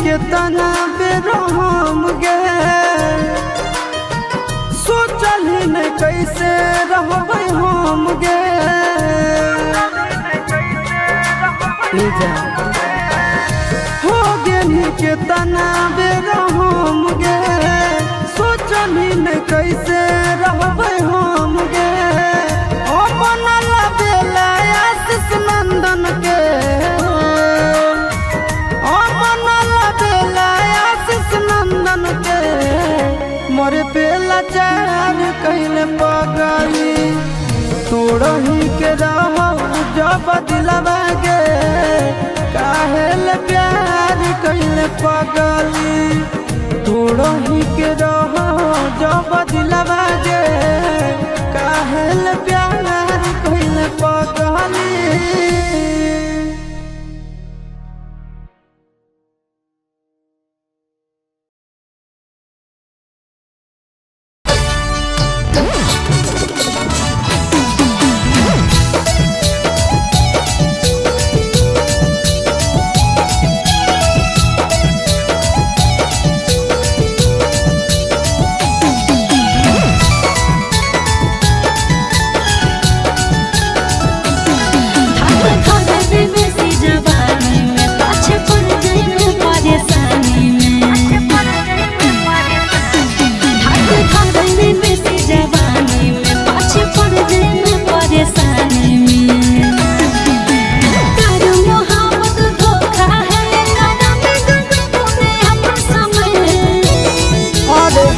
के तना बेरहम गे सोचल ही नहीं कैसे रहबै हम गे हो गेली के तना बेरहम गे सोचल ही नहीं कैसे रहबै हम गे अपन बेला आशीष नंदन के नंदन के मोरे पे लाचार कैले पगली तोड़ो ही के रहो जब दिलवा गे काहेल प्यार कैले पगली तोड़ो ही के रहो जब दिलवा गे काहेल प्यार कैले पगली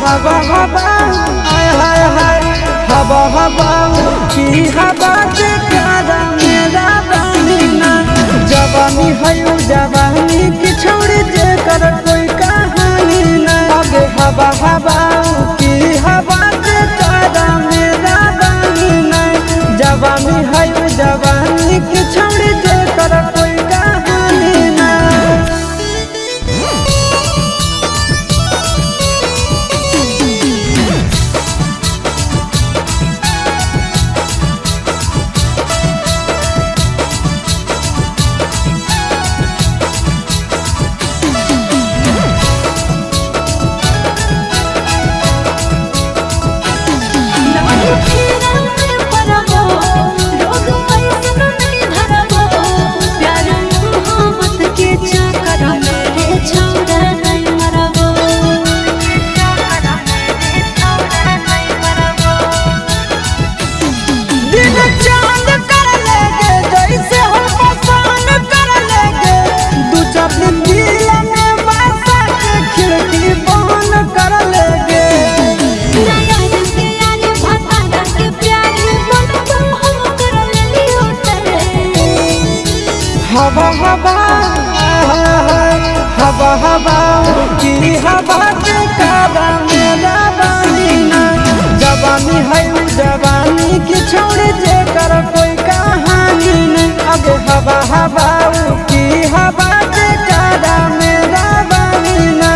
हवा हवा हाय हाय हाय हवा हवा की हवा से प्यारा मेरा बहना जवानी है जवानी की छोड़ जे कर कोई कहानी ना आगे हवा हवा की हवा से प्यारा मेरा बहना जवानी है जवानी की छोड़ जे कर कोई कहानी ना हवा हवा हवा हवा की हवा के कारा मेरा बानी ना जवानी है उ जवानी की छोड़ जे कर कोई कहानी न अगे हवा हवा की हवा के कारा मेरा बानी ना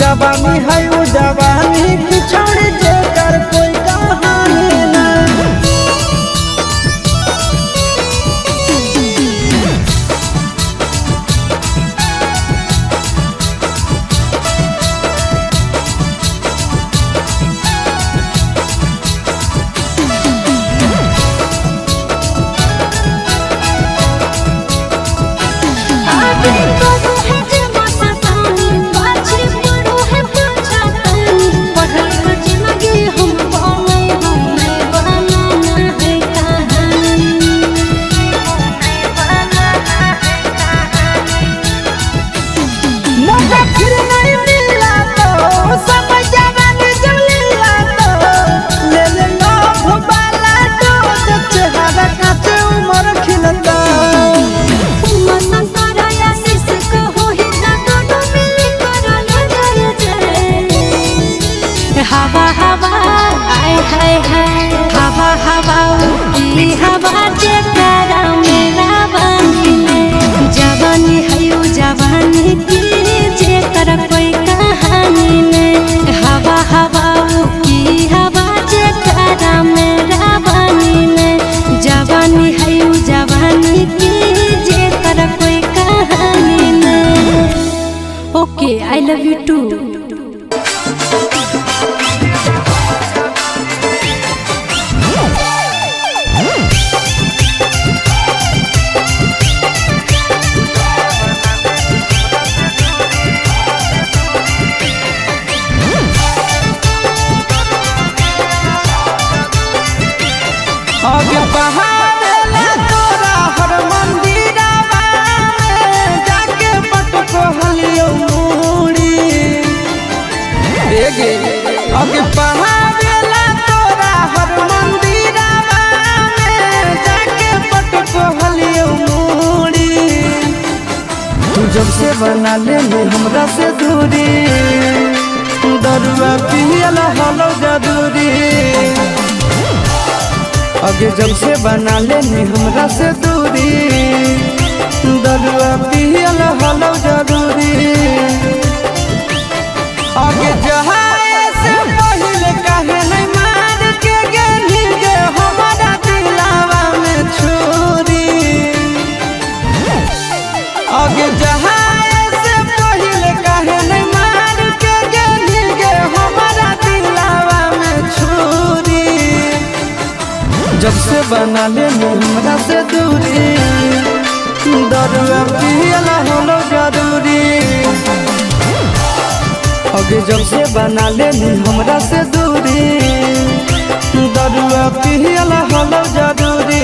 जवानी है उ जवानी की छोड़ जे कर कोई कहानी न हवा हवा आय हाय हाय हवा हवा की हवा जे तारा मेरा बानी में जवानी है उ जवानी की जे कर कोई कहानी ने हवा हवा की हवा जे तारा मेरा बानी में जवानी है उ जवानी की जे कर कोई कहानी ने okay I love you too आगे पहाड़ तोरा हर मंदिरवा में जाके पटको हलियो मूड़ी देगे आगे पहाड़ तोरा हर मंदिरवा में जाके पटको हलियो मूड़ी तू जब से बना ले हमरा से दूरी दरुआ पियल हलो जदूरी आगे जब से बना लेनी हमरा से दूरी दरुआ पियल हलो जरूरी आगे जहाए से पहले कहे नहीं मार के गेली गे हमारा दिलावा में छुरी आगे जहाए से पहले कहे नहीं मार के गेली गे हमारा दिलावा में छुरी जब से बना ले हमरा से दूरी दरुआ पियल हलो जरूरी आगे जब से बना ले हमरा से दूरी दरुआ पियल हलो जरूरी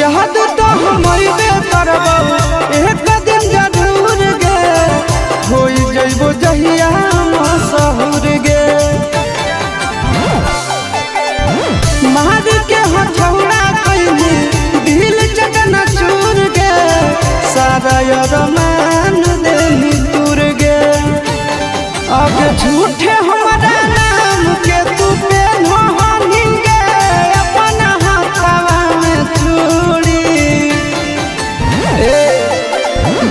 याद तो हमारी करबो एक दिन जरूर गे हो जइबो जहिया मशहूर गे मार के हथौड़ा कैली दिल चकना चूर गे सारा अरमान देली दूर गे अब झूठे हमारा नाम के तू पेन्हो हनी गे अपना हाथवा में चूड़ी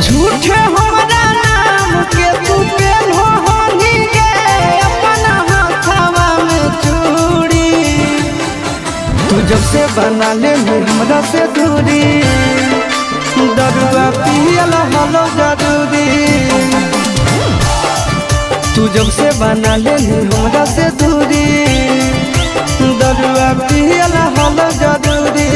झूठे हमारा नाम के तू पेन्हो हनी गे अपना हाथवा में चूड़ी तू जब से बना ले हमरा से दूरी दरुआ पियल हलो जरूरी तू जब से बना ले हमरा से दूरी दरुआ पियल हलो जरूरी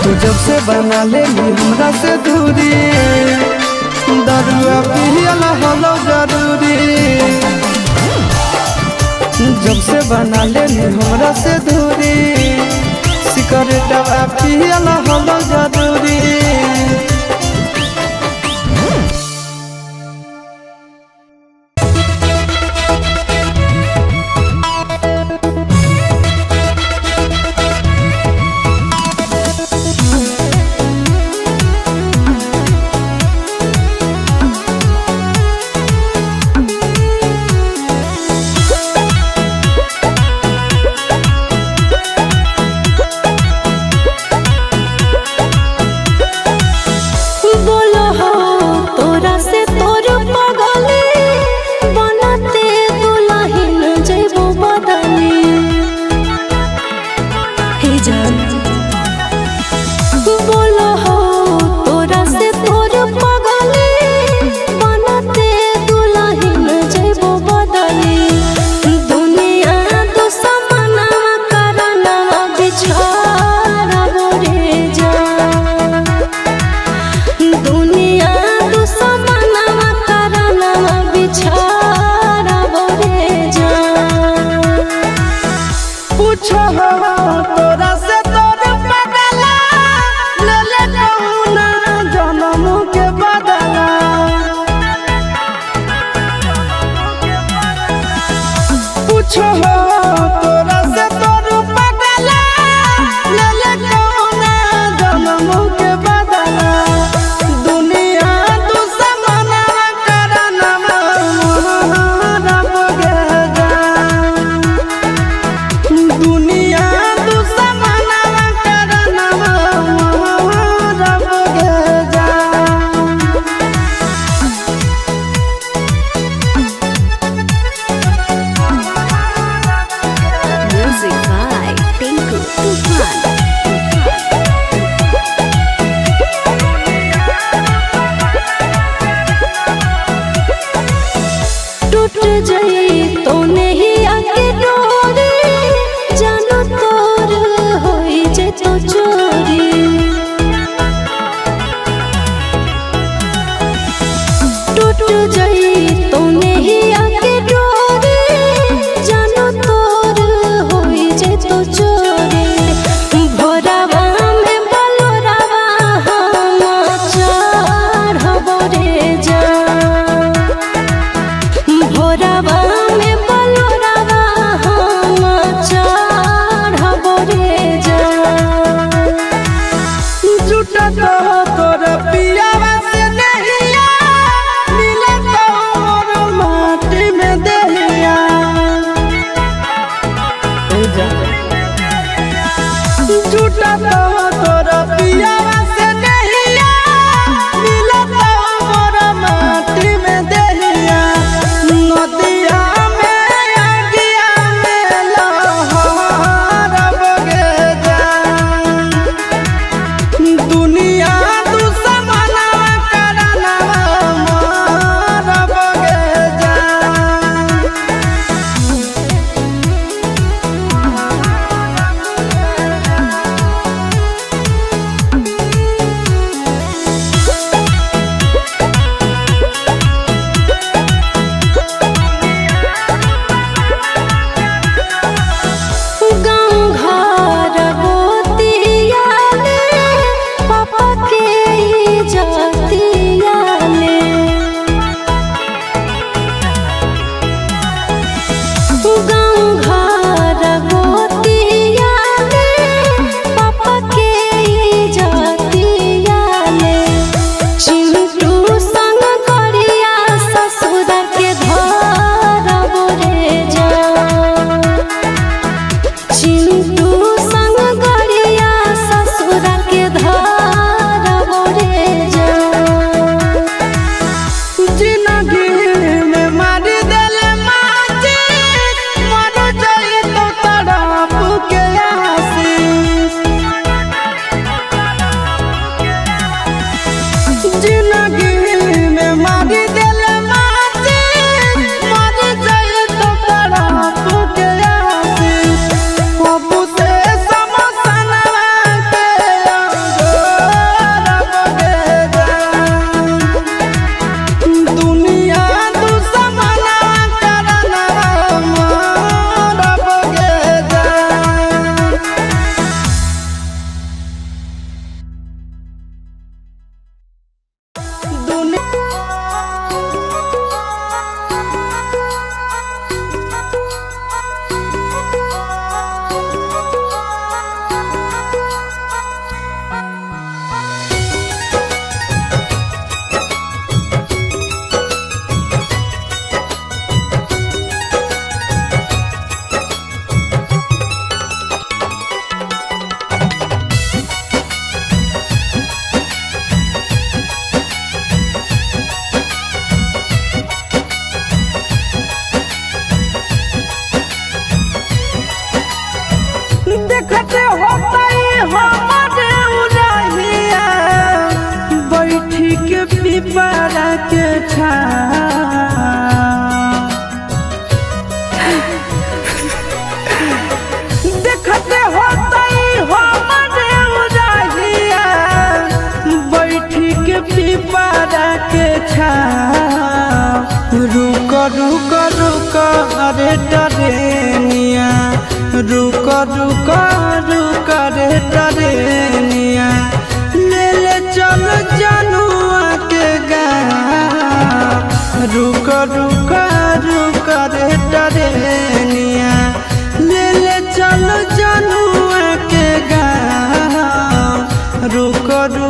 तू जब से बना ले हमरा से दूरी, दरुआ पियला हलो जरूरी। जब से बना ले हमरा से दूरी, सिगरेटवा पियला हलो जरूरी।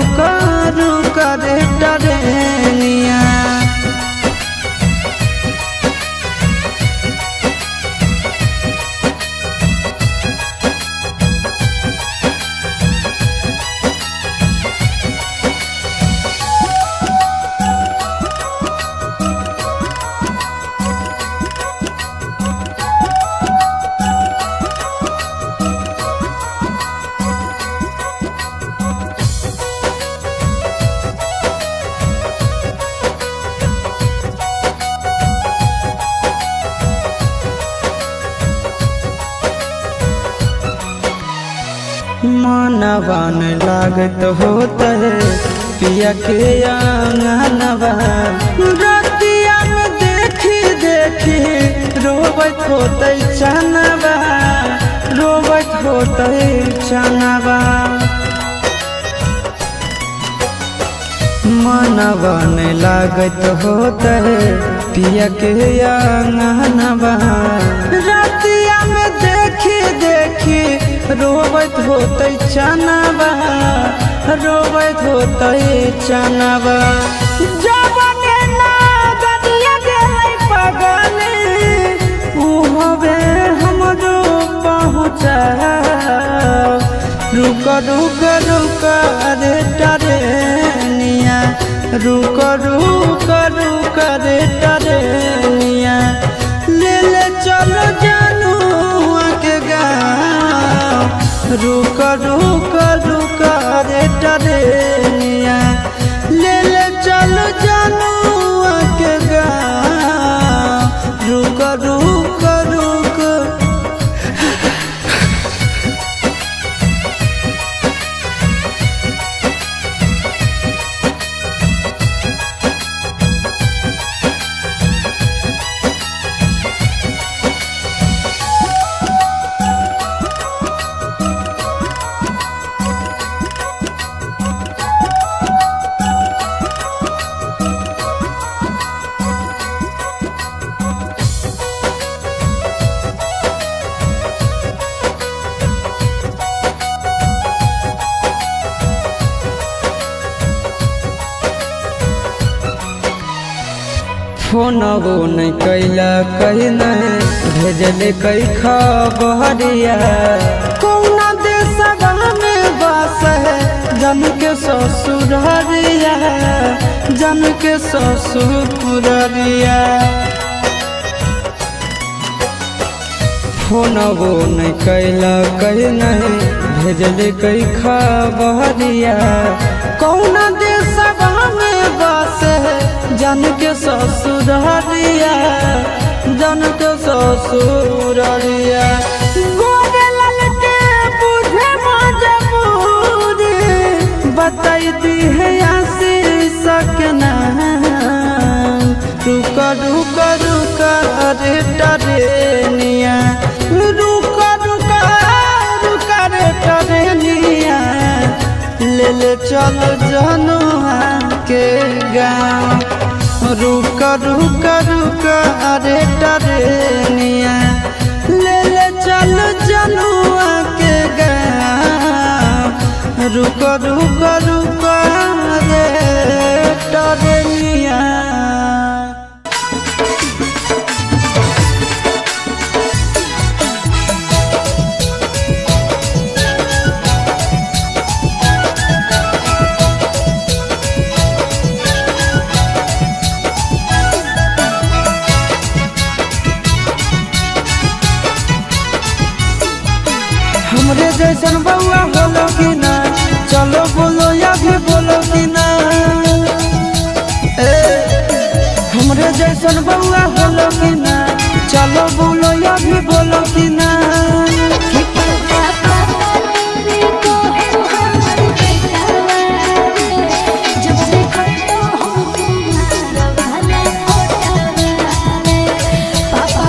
रुका रुका रे टरेनिया। मनवा न लागत होता है पिया के आंगनवा। रतिया में देखी देखी रोबत होते चनवा, रोबत होते चनवा। मनवा न लागत होता है पिया के आंगनवा। रतिया में देखी देखी रोबत होते चनवा, रोबत होते चनवा। जबने ना गदिया गेलै पगले उहबे हमरो पहुँचा। रुक रुक रुक रे टरेनिया, रुक रुक रुक रे टरेनिया। ले ले चलो जानू के गाँव। रुक रुक रुक रे टरेनिया। ले ले चलो जानू के गाँव। रुक रुक रुक। फोनबो नहीं कैला कहीं नहीं भेजले कई खबरिया। कौना देशवा में बस है जन के ससुररिया, जन के ससुररिया। फोनबो नहीं कैला कहीं नहीं भेजले कई खबरिया। कौना देशवा में बस है जन के ससुररिया, जन के ससुररिया। गोरे लाल के बुझे मजबूरी बताई दी है आशीष के नाम। रुक रुक रुक रे टरेनिया, रुक रुक रुक रे टरेनिया। ले ले चल जनुआ के गाँव। रुक रुक रुक रे टरेनिया। ले ले चल जनुआ के गाँव। रुक रुक रुक रे टरेनिया। हमरे जैसन बउआ होलो कि ना, चलो बोलो या भी बोलो कि ना। हमरे जैसन बउआ होलो कि ना, चलो बोलो या भी बोलो कि ना। पापा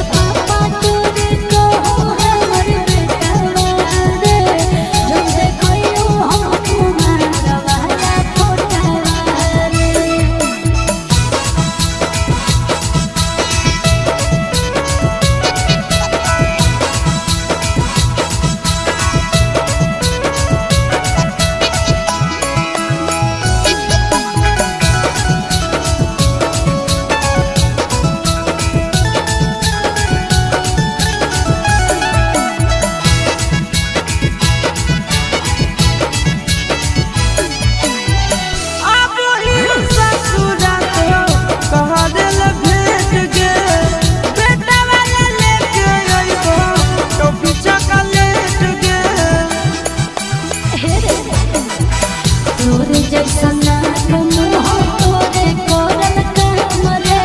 तोरे जैसा नाक मुँह तोरे करल काम रे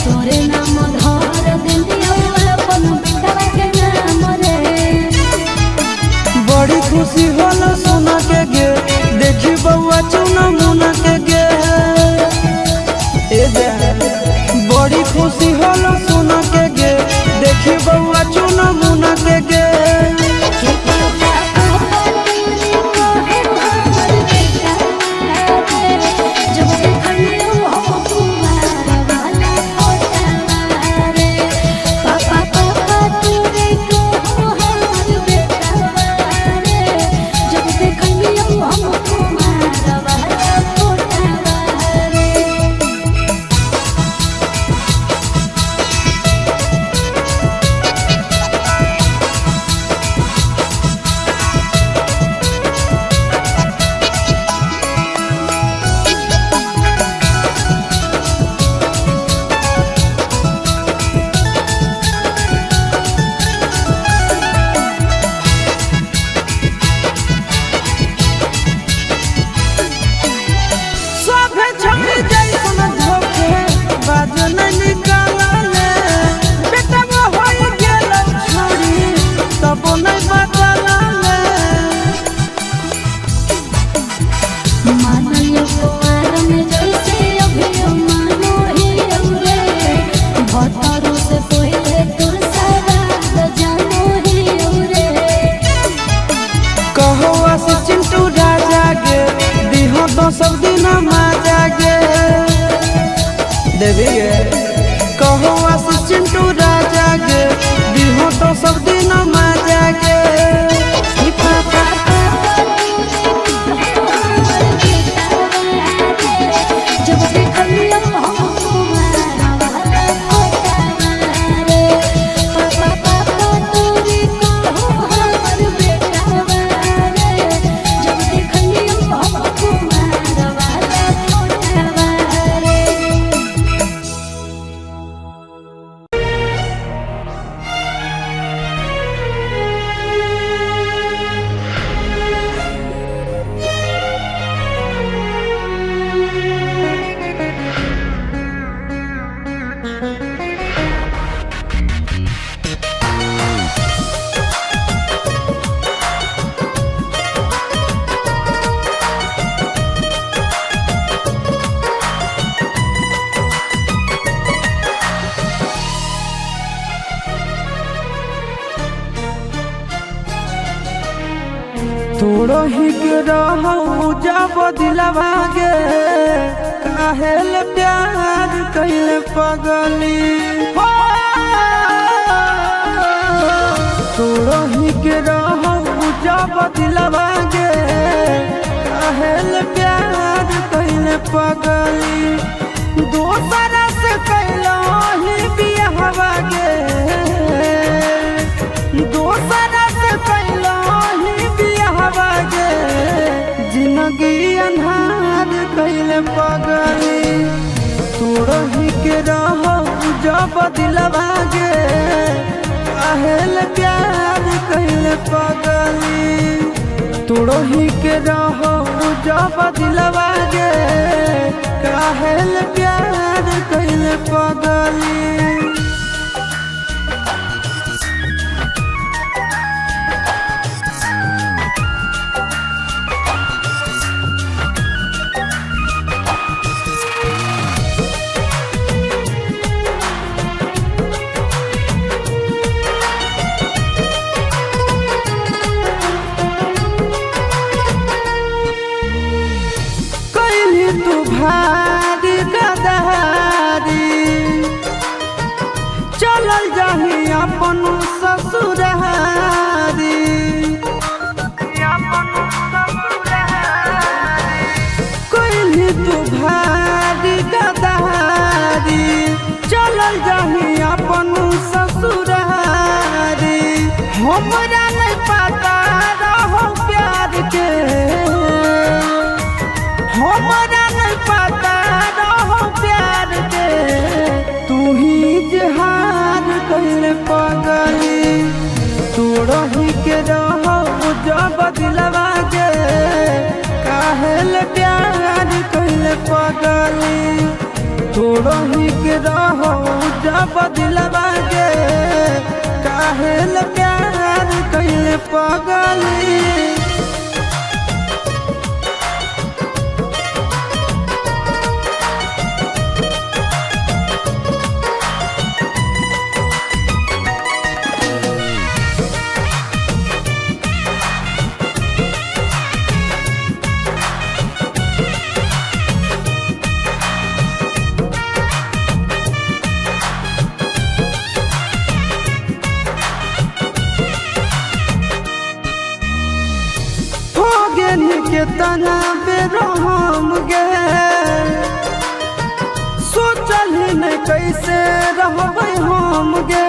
तोरे नाम धर दिलियो अपन बेटा के नाम रे। बड़ी खुशी होला सोना के गे देखी बउआ चुना मुना के गे बड़ी खुशी होला सोना के गे देखी बउआ चुना मुना के गे सब दिन माजा गे देवी गे कहो आशीष चिंटू राजा गे दिहो तो सब दिन माजा गे तोड़ो ही के रहू जब दिलवा गे काहेल प्यार कैले पगली तोड़ो ही के रहू जब दिलवा गे काहेल प्यार कैले पगली दोसरा से कैलो ही बियाहवा गे दोसरा से कैलो जिंदगी अन्हार कैले पगली तोड़ो ही के रहो जब दिलवा गे काहेल प्यार कैले पगली तोड़ो ही के रहो जब दिलवा गे काहेल प्यार कैले पगली भारी गदारी चलल जाही अपन ससुरारी कोई तू भारी गदारी चलल जाही अपन ससुरारी हमरा नहीं पता रहो प्यार के हमरा पता रहो प्यार के तू ही जहान कैले पगली तोड़ो ही के रहो जब दिलवा गे काहेल प्यार कैले पगली थोड़ा ही के रहो जब दिलवा गे काहेल प्यार कैले पगली। के तना बेरहम गे सोचल ही नहीं कैसे रहबै हम गे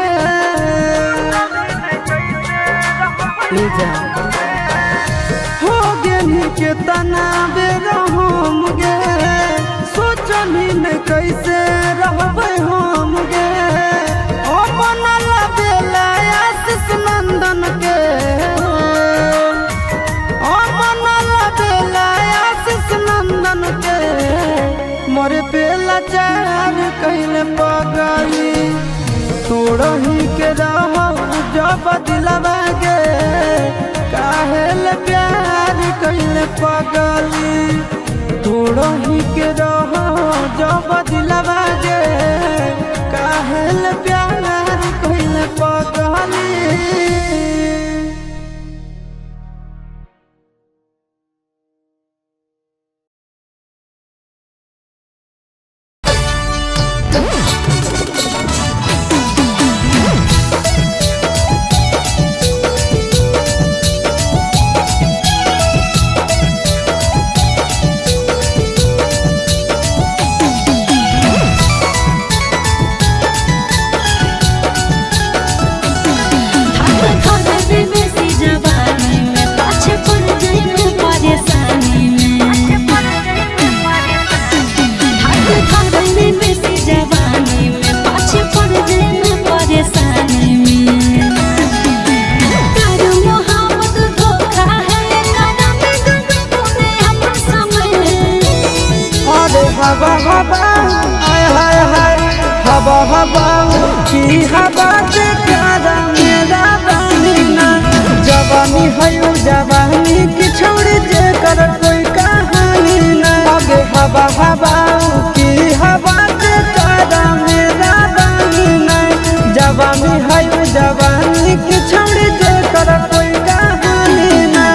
हो गेनी के तना बेरहम गे सोचल ही नहीं कैसे रहबै हम गे ओ बनल बेला आशीष नंदन के नंदन के मोरे पेला चार कैले पगली तोड़ा ही के रहो जब दिलवा गे काहेल प्यार कैले पगली तोड़ा ही के रहो जब दिलवा गे काहेल प्यार कैले पगली। हवा हवा आय हाय हाय हवा हवा की हवा से प्यारा मेरा बहना जवानी है जवानी की छोड़ जे कर कोई कहानी ना आगे हवा हवा की हवा से प्यारा मेरा बहना जवानी है जवानी की छोड़ जे कर कोई कहानी ना।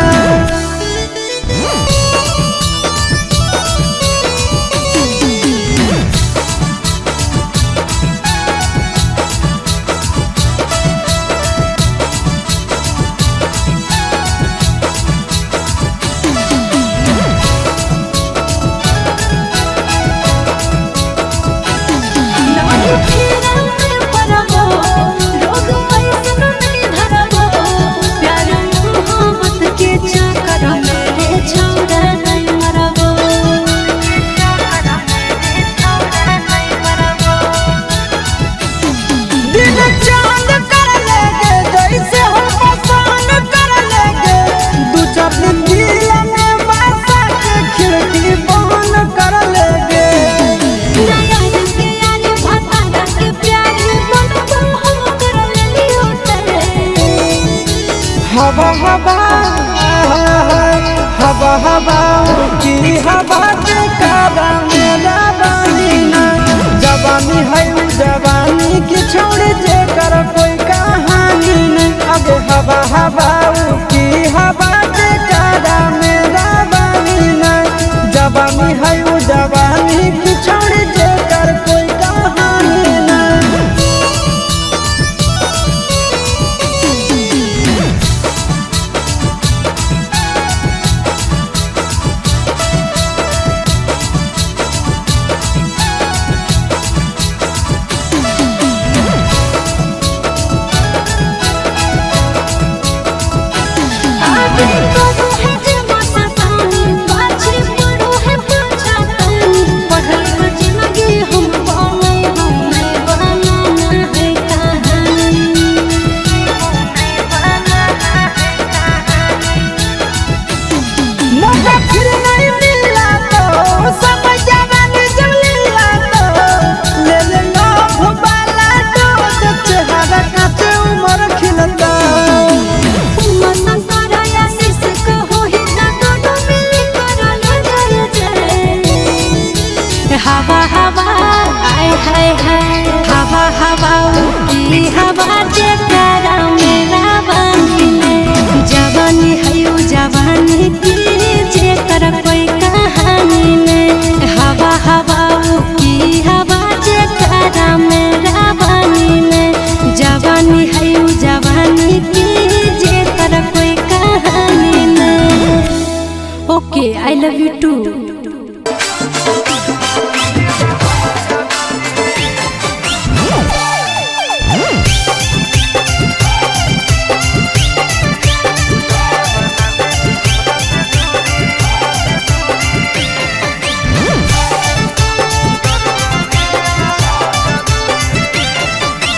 हवा हवा हवा हवा की हवा से कारा मेरा बहना जवानी है जवानी की छोड़ जे कर कोई कहानी नहीं आगे हवा हवा की हवा से कारा मेरा बहना जवानी है जवानी की छोड़ जे कर कोई कहानी नहीं। हम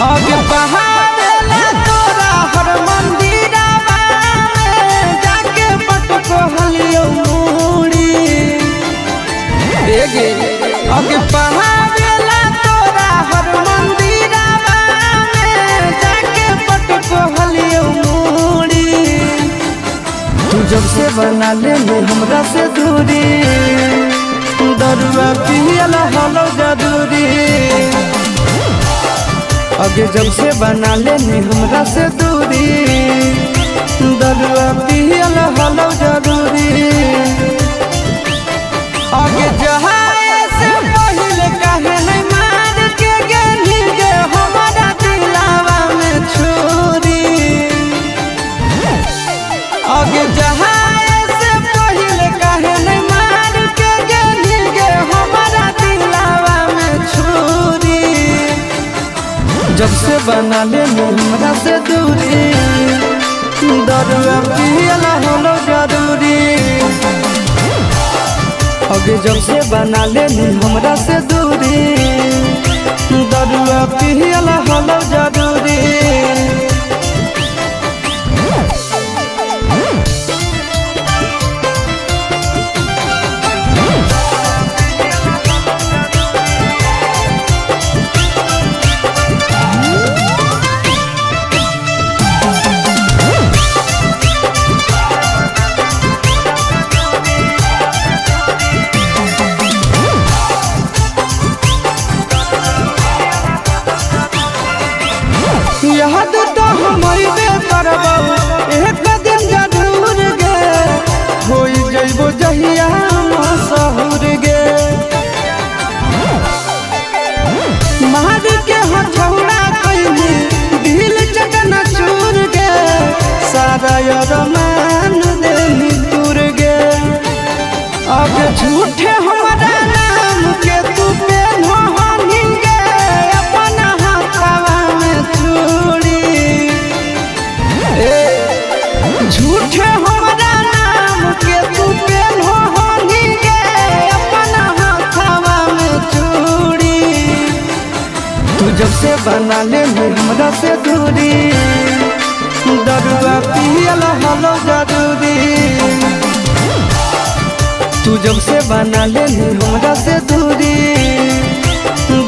आगे पहाड़ेला तोरा हर मंदिरवा में जाके पटको हलियो मुड़ी देगे। आगे पहाड़ेला तोरा हर मंदिरवा में जाके पटको हलियो मुड़ी। तू जब से बना ले हमरा से दूरी, दरुआ पियल हलो जदूरी। आगे जब से बना लेनी हमरा से दूरी, दरुआ पियल हलो जरूरी। आगे जहाए से पहले कहे नहीं मार के गेली गे हमारा दिलावा में छुरी। आगे जहाए से पहले कहे नहीं मार के गेली गे हमारा दिलावा में छुरी। जब से बना ले हमरा से दूरी, दरुआ पियल हलो जरूरी। आगे जब से बना ले हमरा से दूरी, दरुआ पियल हलो जरूरी। याद तो हमारे करबो एक दिन जरूर गे, होई जइबो जहिया मशहूर गे। मार के हथौड़ा कैली दिल चकना चूर गे, सारा अरमान देली तूर गे। अब झूठे हमारा नाम के तू पेन्हो हनी गे अपना हाथवा में चूड़ी। झूठे हमारा नाम के तू पेन्हो हनी गे अपना हाथवा में चूड़ी। तू जब से बना ले हमरा से दूरी, दरुआ पियल हलो जरूरी। तू जब से बना ले हमरा से दूरी,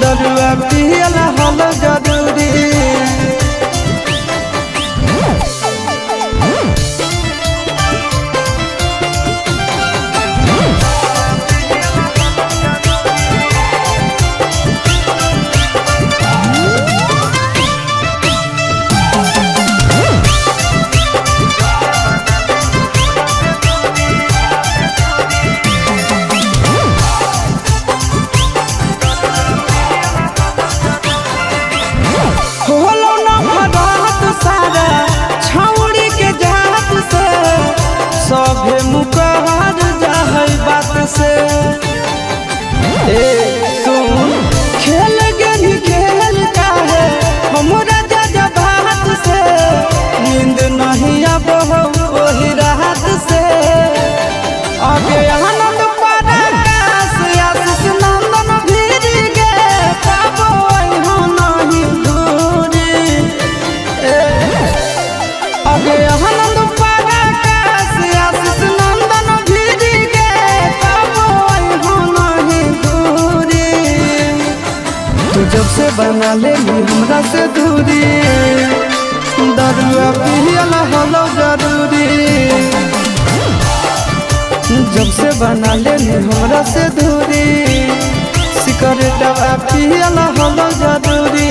दरुआ पियल हलो जरूरी। होलो न भरत सारा छौड़ी के जात से, सभे मुकहर जाहै बात से। सुन खेल गेली खेल काहे हमरा जज्बात से, नींद नहीं आबो ओही रात से। आगे आनंद पराकाश आशीष नंदन भीर गे पाबो अइहो नहीं दूरी। आगे आनंद पराकाश आशीष नंदन भीर गे पाबो अइहो नहीं दूरी। तू जब से बना ले हमरा से दूरी, दरुआ पियल हलो जरूरी। जब से बना ले हमरा से दूरी, सिकरेटवा पियल हलो जरूरी।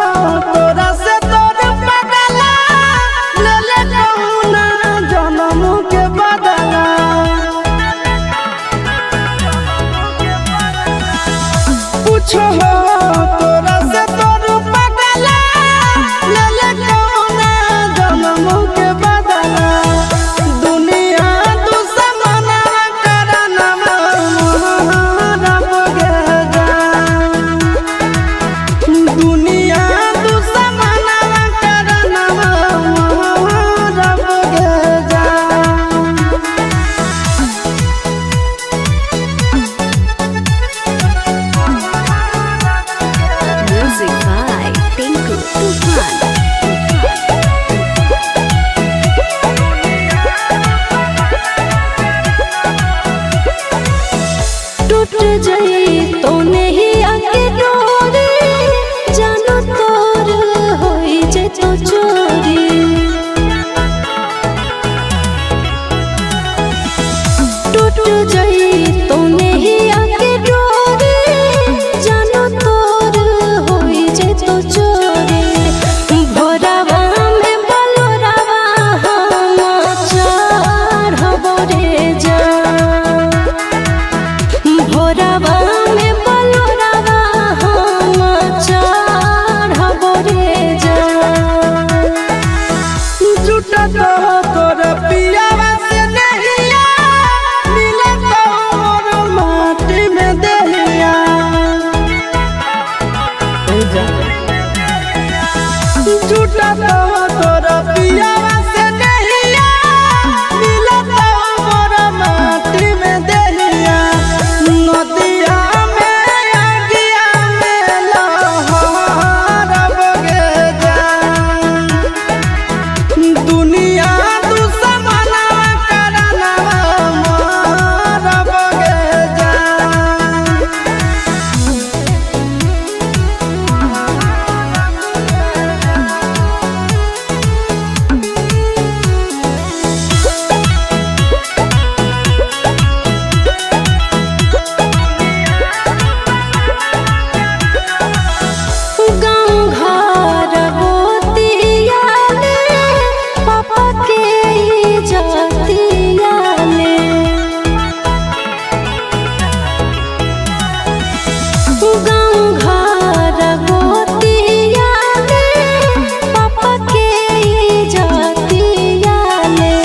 तोरा से तोर पगला ले ले कहुना जन्म के बदला पूछो तोरा से तोर पगला ले ले कहुना जन्म के बदला दुनिया दुश्मना करना रब गे जान दुनिया दुश्मना करना रब गे जान Music by Tinku Tufan. टूट जाई तो नहीं आके डोरी जानो तोर होई जे तो चोरी टूट जाई तो नहीं आके डोरी जानो तोर होई जे तो चोरी भोरावा में बलोरावा हम चढ़बो रे जा भोरावा में बलोरावा हम चढ़बो रे जा झूठा तो तोर पियावा से नहिया मिले तो मोर माटी में देहिया झूठा तो तोर पियावा से नहिया मिले तो मोर माटी में देहिया नदिया में अगिया में लहरब गे जान दुनिया दुश्मना करना रब गे जान गाँव घर गोतिया ले पापा के इज्जतिया ले गाँव घर गोतिया ले पापा के इज्जतिया ले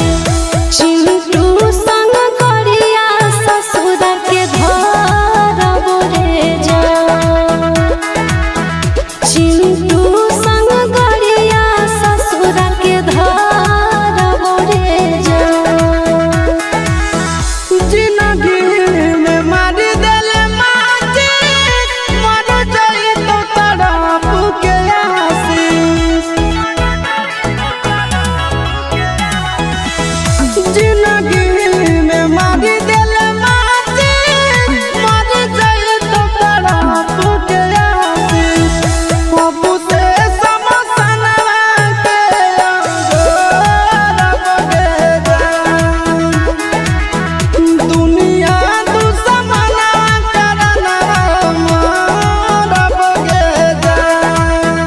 चिंटू संग करिया ससुर के धरबो रे जा चिंटू संग गरिया ससुर के धरबो रे जा जिंदगी में मारी देले माची मर जाई तो तड़प के आशीष जिंदगी में मारी देले माची मर जाई तो तड़प के आशीष पप्पू से समसना के रब गे जान दुनिया दुश्मना करना रब गे जान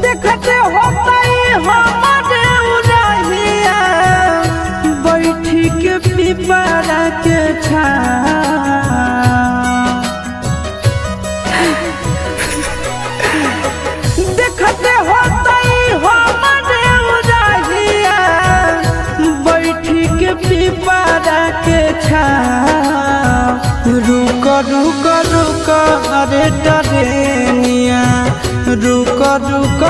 देखते होतई हमारे उड़हिया बैठी के पिपरा के छाँव देखते होतई हमारे उड़हिया बैठी के पिपरा के छाँव रुक रुक रुक अरे टरेनिया रुक रुक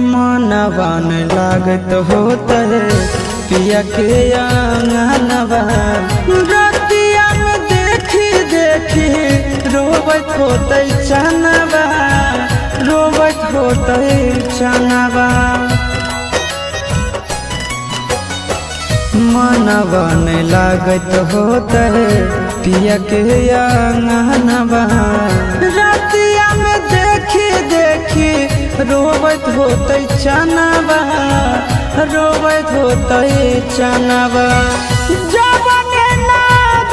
मनवा न लागत होते पिया के आंगनवा रतिया में देखी देखी रोबत होते चनवा रोबत होते चनवा मनवा न लागत होते पिया के आंगनवा रतिया में देखी देखी रोबत होते चनवा रोबत होते चनवा जबने ना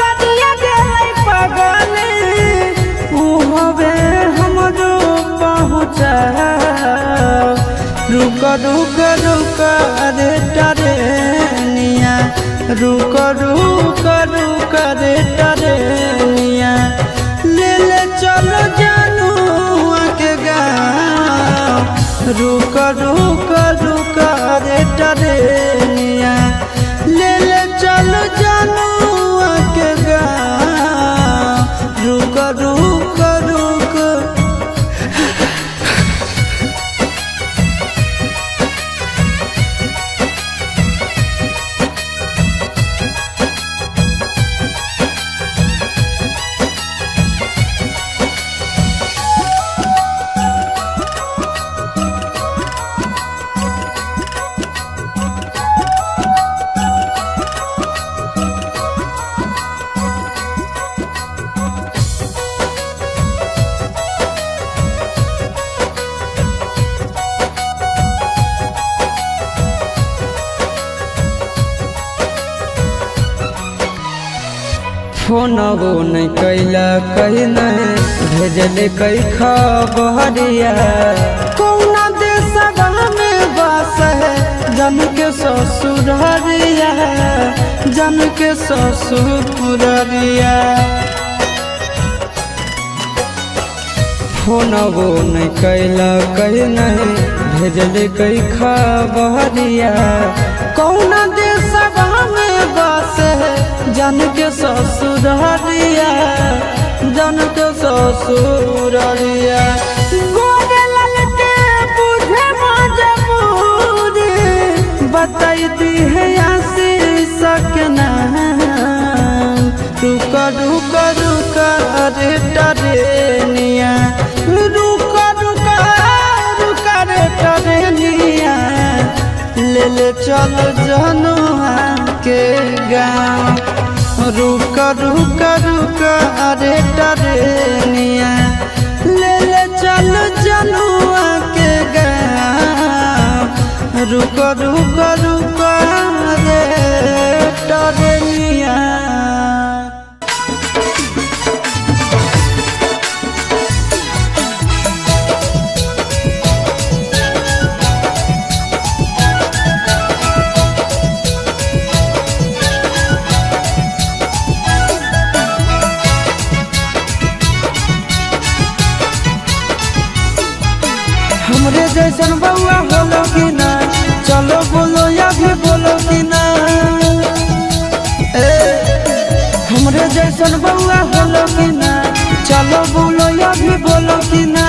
गदिया गेलै पगले उहबे हमरो पहुँचा रुक रुक रुक रे टरेनिया रुक रुक रुक रे टरेनिया ले ले चलो जानू के गाँव रुक रुक रुक रे टरेनिया ले ले चलो जानू के गाँव रुक रुक रुक। फोनबो नहीं कैला कहीं नहीं भेजले कई खबरिया कौना देशवा में बस है जन के ससुररिया जन के ससुररिया फोनबो नहीं कैला कहीं नहीं भेजले कई खबरिया कौना देशवा में बस है जन के ससुररिया जन के ससुररिया गोरे ललके बुझे मजबूरी बताई दी है आशीष के नाम रुक रुक रुक रे टरेनिया रुक रुक रुक रे टरेनिया ले ले चल जनुआ के गाँव रुक रुक रुक अरे टरेनिया ले ले चल जनुआ के गाँव रुक रुक रुक अरे टरेनिया। हमरे जैसन बउआ होलो कि ना चलो बोलो या भी बोलो कि ना हमरे जैसन बउआ होलो कि ना चलो बोलो या भी बोलो कि ना।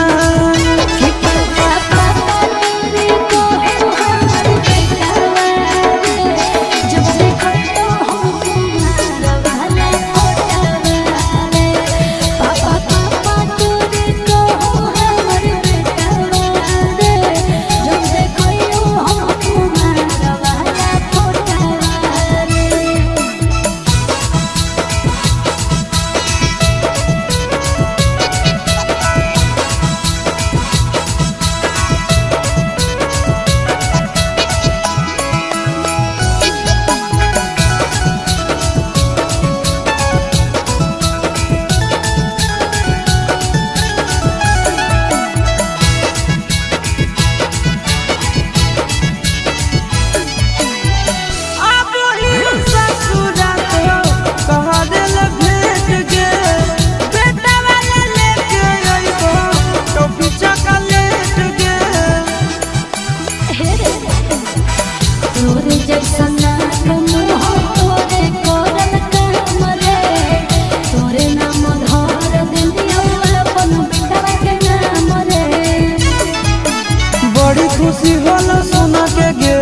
खुशी होला सोना के गे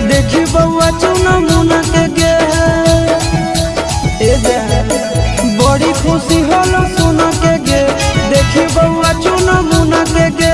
देखी बउआ चुना मुना के गे ए जा बड़ी खुशी होला सोना के गे देखी बउआ चुना मुना के गे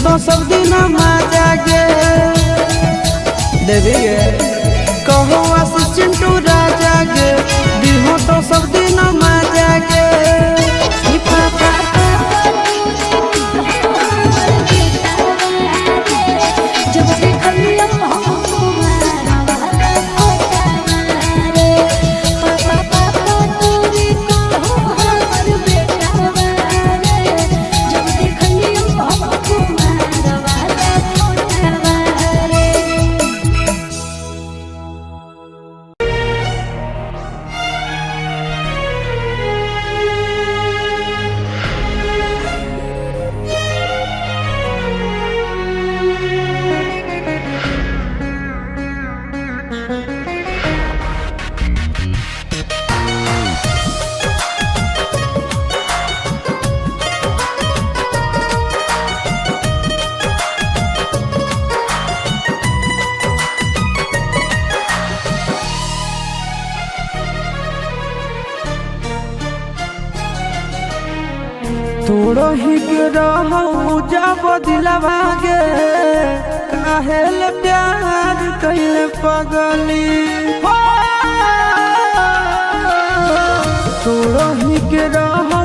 तो सब दिन माजा गे देवी गे कहो आशीष चिंटू राजा गे दिहो तो सब दिन माजा गे तोड़ो ही के रहू जब दिलवा गे काहेल प्यार कैले पगली हो तोड़ो ही के रहू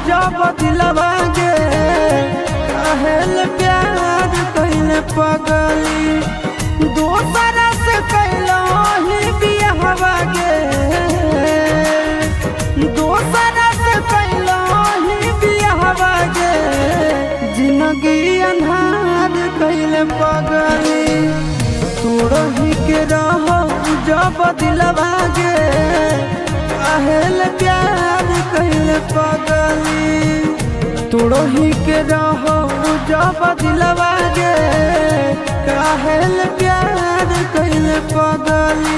जब दिलवा गे काहेल प्यार कैले पगली दोसरा से कैलो ही बियाहवा गे दोसरा से कैलो जिंदगी अन्हार कैले पगली तोड़ो ही के रहो जब दिलवा गे काहेल प्यार कैले पगली तोड़ो ही के रहो जब दिलवा गे काहेल प्यार कैले पगली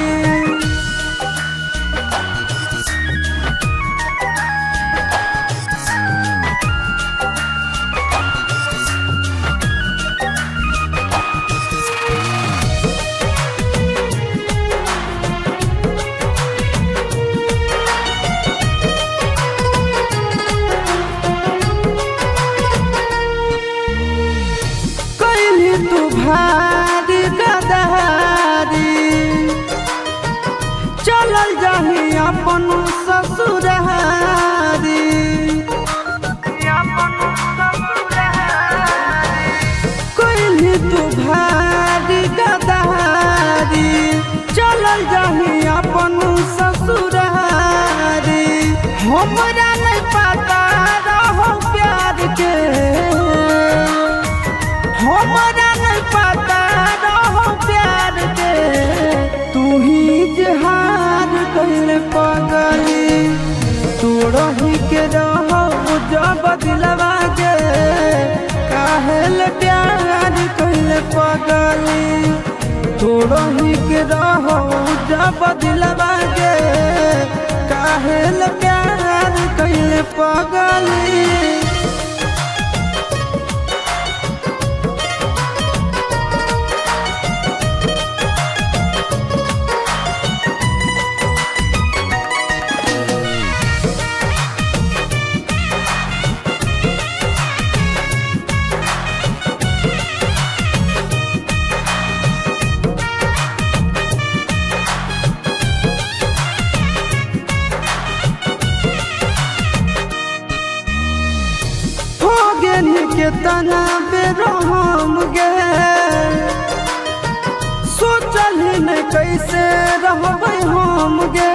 भारी गदारी चलल जाही अपन ससुरारी कोई तू भारी गदारी चलल जाही अपन ससुरारी हमरा नहीं पता रहो प्यार के हमरा पता रहो प्यार के तू ही जहार कैले पगली तोड़ो ही के रहो जब दिलवा गे काहेल प्यार कैले पगली तोड़ो ही के रहो जब दिलवा गे काहेल प्यार कैले पगली। गेनी के तना बेरहम गे सोचल न कैसे रहबै हम गे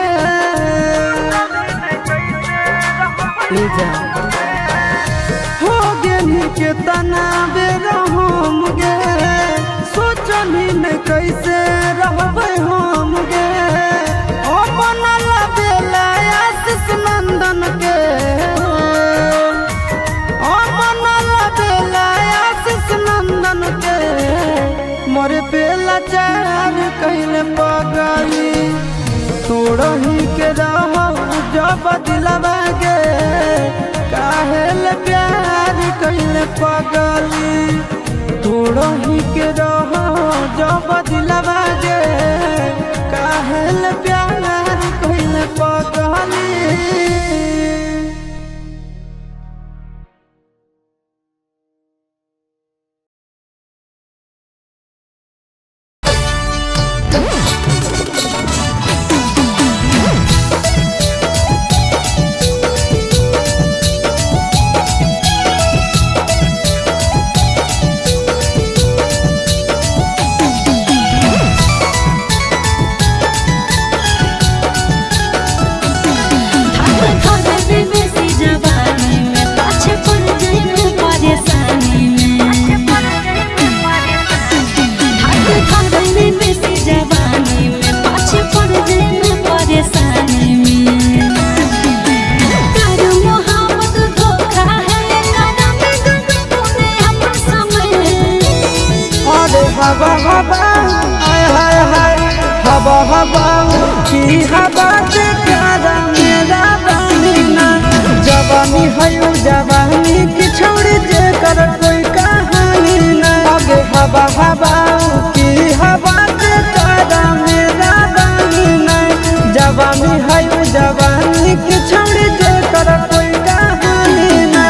हो गेनी के तना बेरहम गे सोचल न कैसे रहबै हम गे बनल बेला आशीष नंदन के बनल बेला आशीष नंदन के मोरे बेला चार कहले पगली तोड़ही के रह जब दिलवा गे काहे ले प्यार कहले पगली तोड़ही के रह जब दिलवा गे काहे ले प्यार कहले पगली। हवा हवा हाय हाय हाय हवा हवा की हवा से प्यारा मेरा बनीना जवानी है जवानी की छोड़ जे कर कोई कहानी ना आगे हवा हवा की हवा से प्यारा मेरा बनीना जवानी है जवानी की छोड़ जे कर कोई कहानी ना।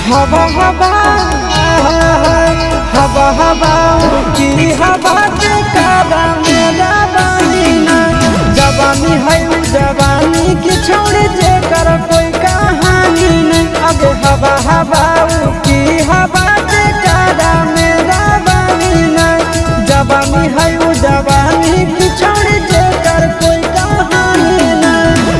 हवा हवा हवा हवा की हवा से काला मेरा बनीना जवानी है जवानी की छोड़ जे कर कोई कहानी नहीं अब हवा हवा की हवा से काला मेरा बनीना जवानी है जवानी की छोड़ जे कर कोई कहानी नहीं।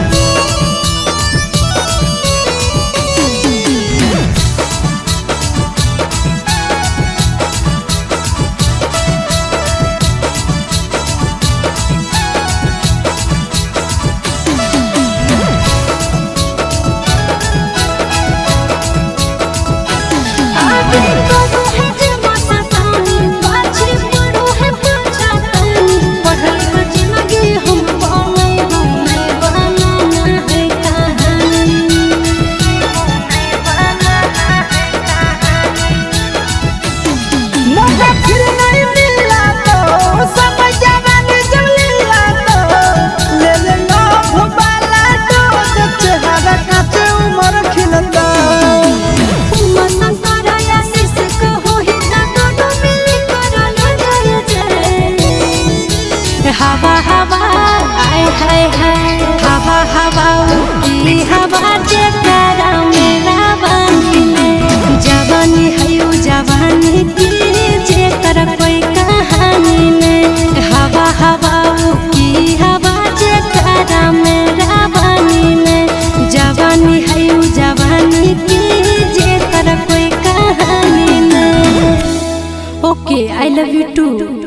हवा हवा आय हाय हाय हवा हवा की हवा जे प्यारा मेरा बनीना जवानी है जवानी की जे कर कोई कहानी नहीं हवा हवा की हवा जे प्यारा मेरा बनीना जवानी है जवानी की जे कर कोई कहानी नहीं। Love you two.